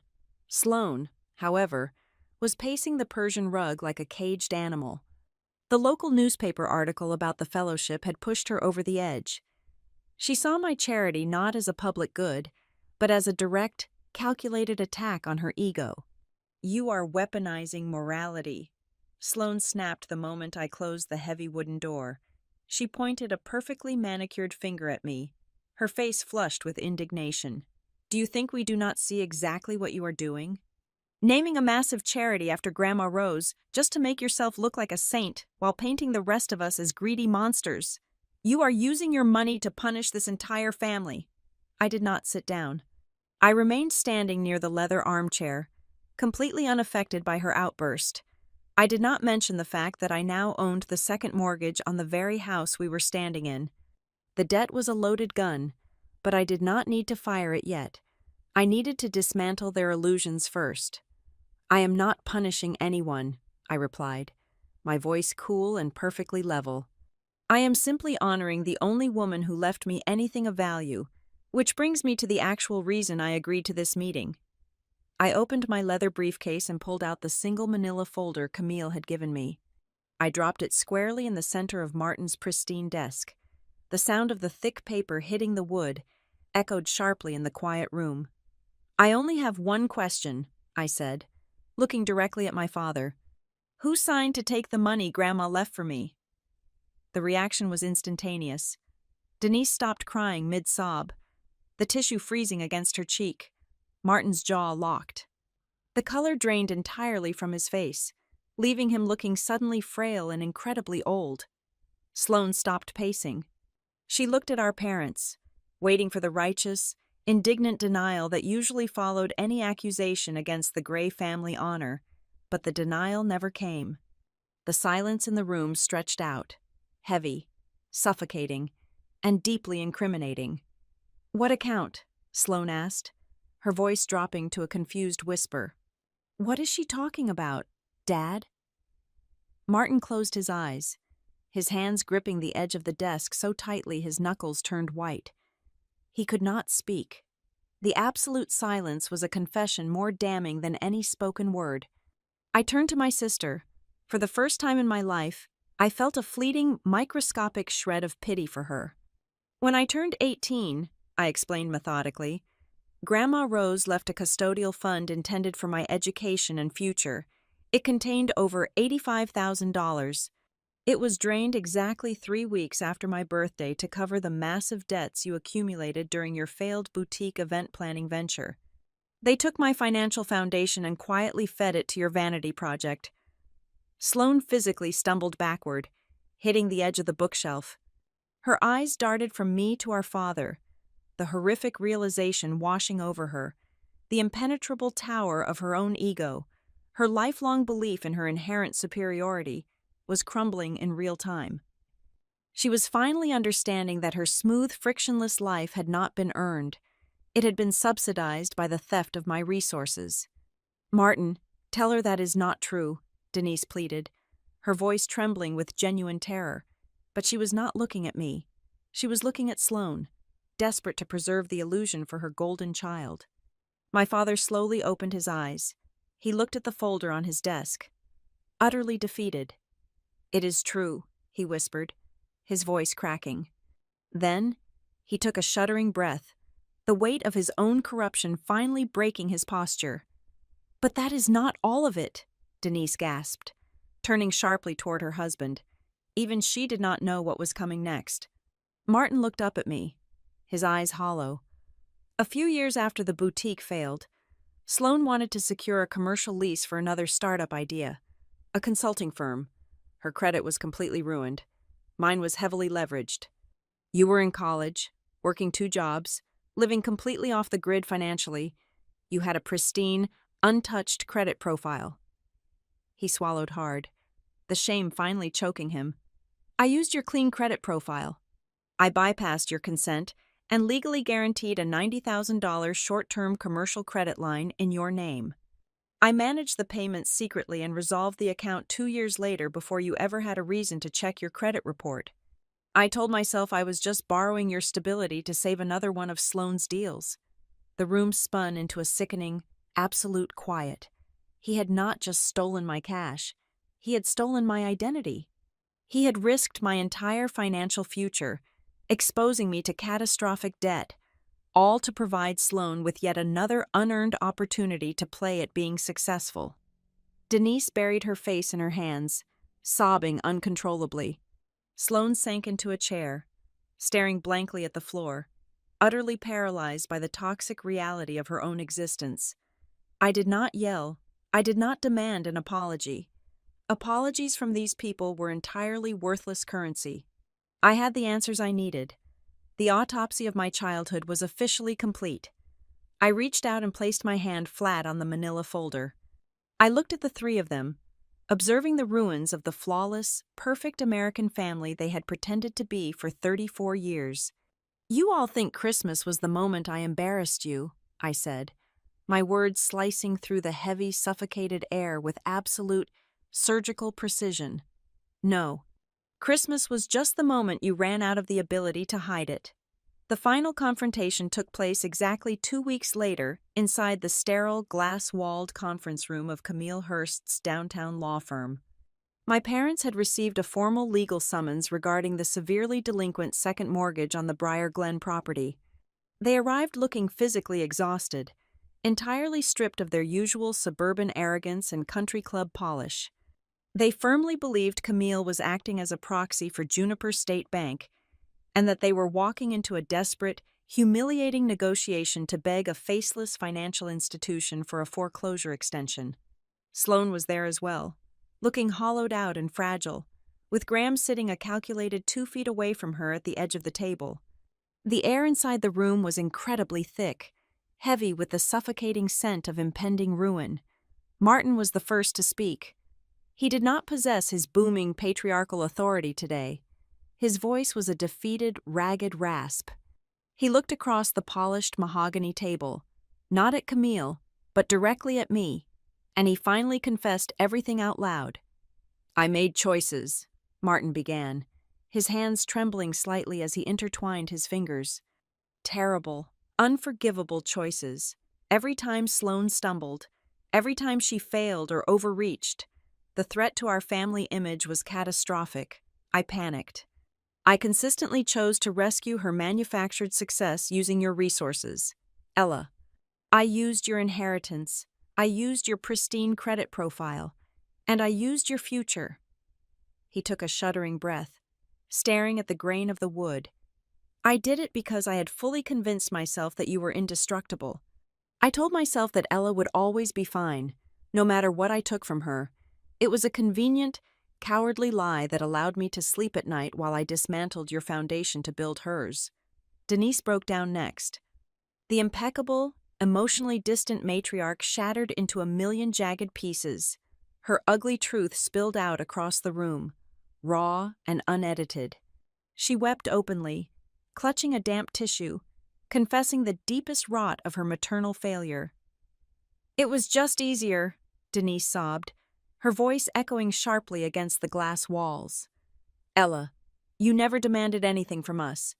Sloane, however, was pacing the Persian rug like a caged animal. The local newspaper article about the fellowship had pushed her over the edge. She saw my charity not as a public good, but as a direct, calculated attack on her ego. You are weaponizing morality. Sloane snapped the moment I closed the heavy wooden door. She pointed a perfectly manicured finger at me, her face flushed with indignation. Do you think we do not see exactly what you are doing? Naming a massive charity after Grandma Rose just to make yourself look like a saint while painting the rest of us as greedy monsters. You are using your money to punish this entire family. I did not sit down. I remained standing near the leather armchair, completely unaffected by her outburst. I did not mention the fact that I now owned the second mortgage on the very house we were standing in. The debt was a loaded gun, but I did not need to fire it yet. I needed to dismantle their illusions first. I am not punishing anyone, I replied, my voice cool and perfectly level. I am simply honoring the only woman who left me anything of value, which brings me to the actual reason I agreed to this meeting. I opened my leather briefcase and pulled out the single manila folder Camille had given me. I dropped it squarely in the center of Martin's pristine desk. The sound of the thick paper hitting the wood echoed sharply in the quiet room. I only have one question, I said, looking directly at my father. Who signed to take the money Grandma left for me? The reaction was instantaneous. Denise stopped crying mid-sob, the tissue freezing against her cheek. Martin's jaw locked. The color drained entirely from his face, leaving him looking suddenly frail and incredibly old. Sloane stopped pacing. She looked at our parents, waiting for the righteous, indignant denial that usually followed any accusation against the Gray family honor, but the denial never came. The silence in the room stretched out, heavy, suffocating, and deeply incriminating. What account? Sloane asked, her voice dropping to a confused whisper. What is she talking about, Dad? Martin closed his eyes, his hands gripping the edge of the desk so tightly his knuckles turned white. He could not speak. The absolute silence was a confession more damning than any spoken word. I turned to my sister. For the first time in my life, I felt a fleeting, microscopic shred of pity for her. When I turned 18, I explained methodically, Grandma Rose left a custodial fund intended for my education and future. It contained over $85,000. It was drained exactly 3 weeks after my birthday to cover the massive debts you accumulated during your failed boutique event planning venture. They took my financial foundation and quietly fed it to your vanity project. Sloane physically stumbled backward, hitting the edge of the bookshelf. Her eyes darted from me to our father, the horrific realization washing over her, the impenetrable tower of her own ego, her lifelong belief in her inherent superiority, was crumbling in real time. She was finally understanding that her smooth, frictionless life had not been earned. It had been subsidized by the theft of my resources. Martin, tell her that is not true, Denise pleaded, her voice trembling with genuine terror. But she was not looking at me. She was looking at Sloane, desperate to preserve the illusion for her golden child. My father slowly opened his eyes. He looked at the folder on his desk, utterly defeated. It is true, he whispered, his voice cracking. Then, he took a shuddering breath, the weight of his own corruption finally breaking his posture. But that is not all of it, Denise gasped, turning sharply toward her husband. Even she did not know what was coming next. Martin looked up at me, his eyes hollow. A few years after the boutique failed, Sloane wanted to secure a commercial lease for another startup idea, a consulting firm. Her credit was completely ruined. Mine was heavily leveraged. You were in college, working 2 jobs, living completely off the grid financially. You had a pristine, untouched credit profile. He swallowed hard, the shame finally choking him. I used your clean credit profile. I bypassed your consent and legally guaranteed a $90,000 short-term commercial credit line in your name. I managed the payments secretly and resolved the account 2 years later before you ever had a reason to check your credit report. I told myself I was just borrowing your stability to save another one of Sloane's deals. The room spun into a sickening, absolute quiet. He had not just stolen my cash. He had stolen my identity. He had risked my entire financial future, exposing me to catastrophic debt, all to provide Sloane with yet another unearned opportunity to play at being successful. Denise buried her face in her hands, sobbing uncontrollably. Sloane sank into a chair, staring blankly at the floor, utterly paralyzed by the toxic reality of her own existence. I did not yell. I did not demand an apology. Apologies from these people were entirely worthless currency. I had the answers I needed. The autopsy of my childhood was officially complete. I reached out and placed my hand flat on the manila folder. I looked at the three of them, observing the ruins of the flawless, perfect American family they had pretended to be for 34 years. "You all think Christmas was the moment I embarrassed you," I said, my words slicing through the heavy, suffocated air with absolute, surgical precision. "No. Christmas was just the moment you ran out of the ability to hide it." The final confrontation took place exactly 2 weeks later inside the sterile, glass-walled conference room of Camille Hurst's downtown law firm. My parents had received a formal legal summons regarding the severely delinquent second mortgage on the Briar Glen property. They arrived looking physically exhausted, entirely stripped of their usual suburban arrogance and country club polish. They firmly believed Camille was acting as a proxy for Juniper State Bank, and that they were walking into a desperate, humiliating negotiation to beg a faceless financial institution for a foreclosure extension. Sloane was there as well, looking hollowed out and fragile, with Graham sitting a calculated 2 feet away from her at the edge of the table. The air inside the room was incredibly thick, heavy with the suffocating scent of impending ruin. Martin was the first to speak. He did not possess his booming patriarchal authority today. His voice was a defeated, ragged rasp. He looked across the polished mahogany table, not at Camille, but directly at me, and he finally confessed everything out loud. "I made choices," Martin began, his hands trembling slightly as he intertwined his fingers. Terrible, unforgivable choices. Every time Sloane stumbled, every time she failed or overreached, the threat to our family image was catastrophic. I panicked. I consistently chose to rescue her manufactured success using your resources. Ella, I used your inheritance, I used your pristine credit profile, and I used your future." He took a shuddering breath, staring at the grain of the wood. "I did it because I had fully convinced myself that you were indestructible. I told myself that Ella would always be fine, no matter what I took from her. It was a convenient, cowardly lie that allowed me to sleep at night while I dismantled your foundation to build hers." Denise broke down next. The impeccable, emotionally distant matriarch shattered into a million jagged pieces. Her ugly truth spilled out across the room, raw and unedited. She wept openly, clutching a damp tissue, confessing the deepest rot of her maternal failure. "It was just easier," Denise sobbed, her voice echoing sharply against the glass walls. "Ella, you never demanded anything from us.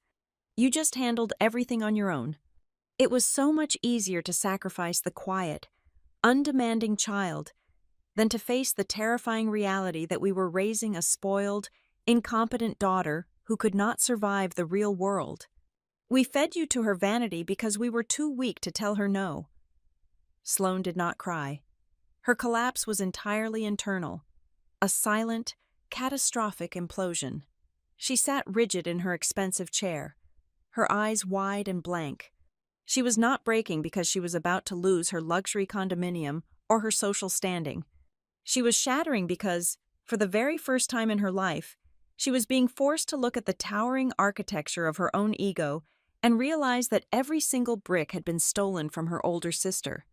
You just handled everything on your own. It was so much easier to sacrifice the quiet, undemanding child than to face the terrifying reality that we were raising a spoiled, incompetent daughter who could not survive the real world. We fed you to her vanity because we were too weak to tell her no." Sloane did not cry. Her collapse was entirely internal, a silent, catastrophic implosion. She sat rigid in her expensive chair, her eyes wide and blank. She was not breaking because she was about to lose her luxury condominium or her social standing. She was shattering because, for the very first time in her life, she was being forced to look at the towering architecture of her own ego and realize that every single brick had been stolen from her older sister.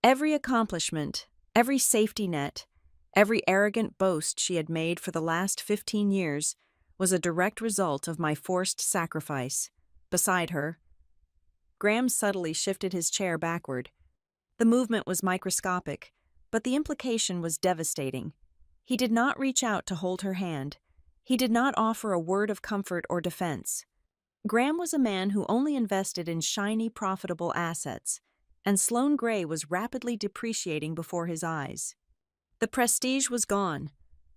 Every accomplishment, every safety net, every arrogant boast she had made for the last 15 years was a direct result of my forced sacrifice. Beside her, Graham subtly shifted his chair backward. The movement was microscopic, but the implication was devastating. He did not reach out to hold her hand. He did not offer a word of comfort or defense. Graham was a man who only invested in shiny, profitable assets, and Sloane Gray was rapidly depreciating before his eyes. The prestige was gone,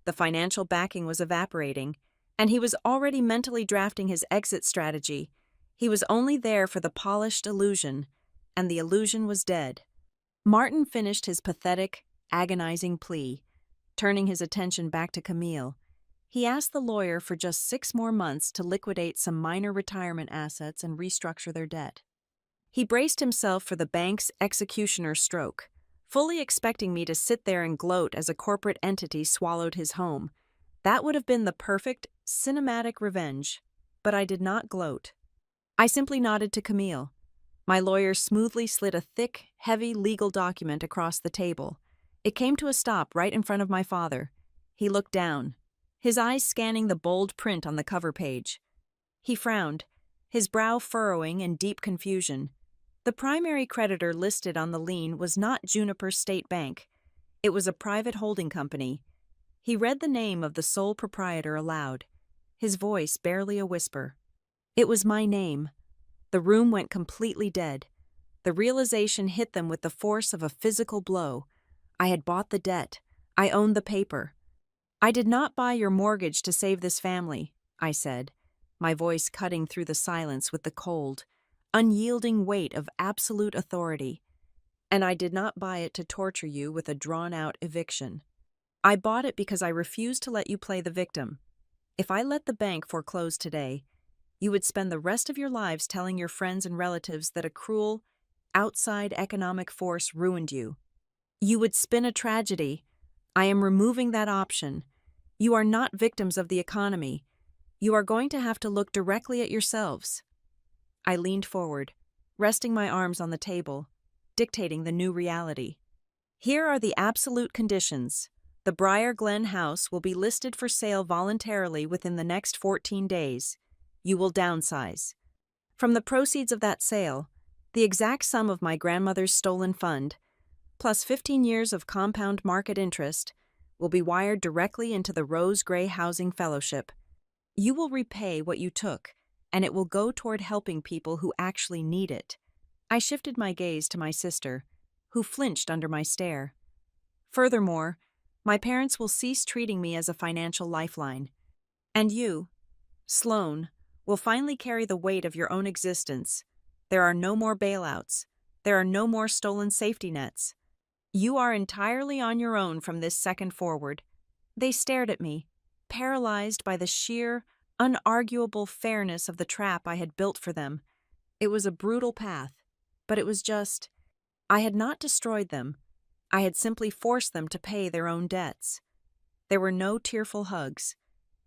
the financial backing was evaporating, and he was already mentally drafting his exit strategy, He was only there for the polished illusion, and the illusion was dead. Martin finished his pathetic, agonizing plea, turning his attention back to Camille. He asked the lawyer for just 6 more months to liquidate some minor retirement assets and restructure their debt. He braced himself for the bank's executioner's stroke, fully expecting me to sit there and gloat as a corporate entity swallowed his home. That would have been the perfect, cinematic revenge, but I did not gloat. I simply nodded to Camille. My lawyer smoothly slid a thick, heavy legal document across the table. It came to a stop right in front of my father. He looked down, his eyes scanning the bold print on the cover page. He frowned, his brow furrowing in deep confusion. The primary creditor listed on the lien was not Juniper State Bank. It was a private holding company. He read the name of the sole proprietor aloud, his voice barely a whisper. It was my name. The room went completely dead. The realization hit them with the force of a physical blow. I had bought the debt. I owned the paper. "I did not buy your mortgage to save this family," I said, my voice cutting through the silence with the cold, unyielding weight of absolute authority. "And I did not buy it to torture you with a drawn-out eviction. I bought it because I refused to let you play the victim. If I let the bank foreclose today, you would spend the rest of your lives telling your friends and relatives that a cruel, outside economic force ruined you. You would spin a tragedy. I am removing that option. You are not victims of the economy. You are going to have to look directly at yourselves." I leaned forward, resting my arms on the table, dictating the new reality. "Here are the absolute conditions. The Briar Glen house will be listed for sale voluntarily within the next 14 days. You will downsize. From the proceeds of that sale, the exact sum of my grandmother's stolen fund, plus 15 years of compound market interest, will be wired directly into the Rose Gray Housing Fellowship. You will repay what you took, and it will go toward helping people who actually need it." I shifted my gaze to my sister, who flinched under my stare. "Furthermore, my parents will cease treating me as a financial lifeline. And you, Sloane, will finally carry the weight of your own existence. There are no more bailouts. There are no more stolen safety nets. You are entirely on your own from this second forward." They stared at me, paralyzed by the sheer, unarguable fairness of the trap I had built for them. It was a brutal path, but it was just. I had not destroyed them. I had simply forced them to pay their own debts. There were no tearful hugs.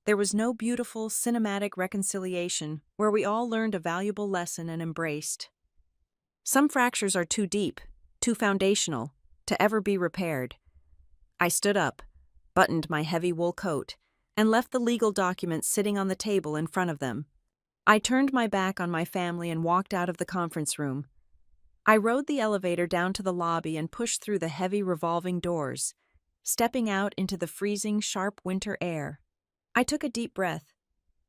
There was no beautiful, cinematic reconciliation where we all learned a valuable lesson and embraced. Some fractures are too deep, too foundational, to ever be repaired. I stood up, buttoned my heavy wool coat, and left the legal documents sitting on the table in front of them. I turned my back on my family and walked out of the conference room. I rode the elevator down to the lobby and pushed through the heavy revolving doors, stepping out into the freezing, sharp winter air. I took a deep breath,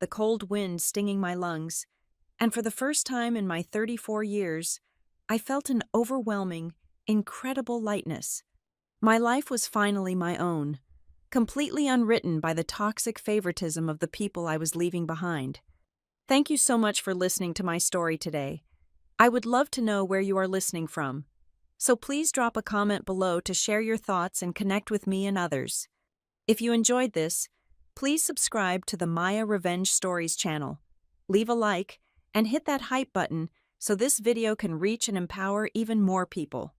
the cold wind stinging my lungs, and for the first time in my 34 years, I felt an overwhelming, incredible lightness. My life was finally my own, completely unwritten by the toxic favoritism of the people I was leaving behind. Thank you so much for listening to my story today. I would love to know where you are listening from, so please drop a comment below to share your thoughts and connect with me and others. If you enjoyed this, please subscribe to the Maya Revenge Stories channel, leave a like, and hit that hype button so this video can reach and empower even more people.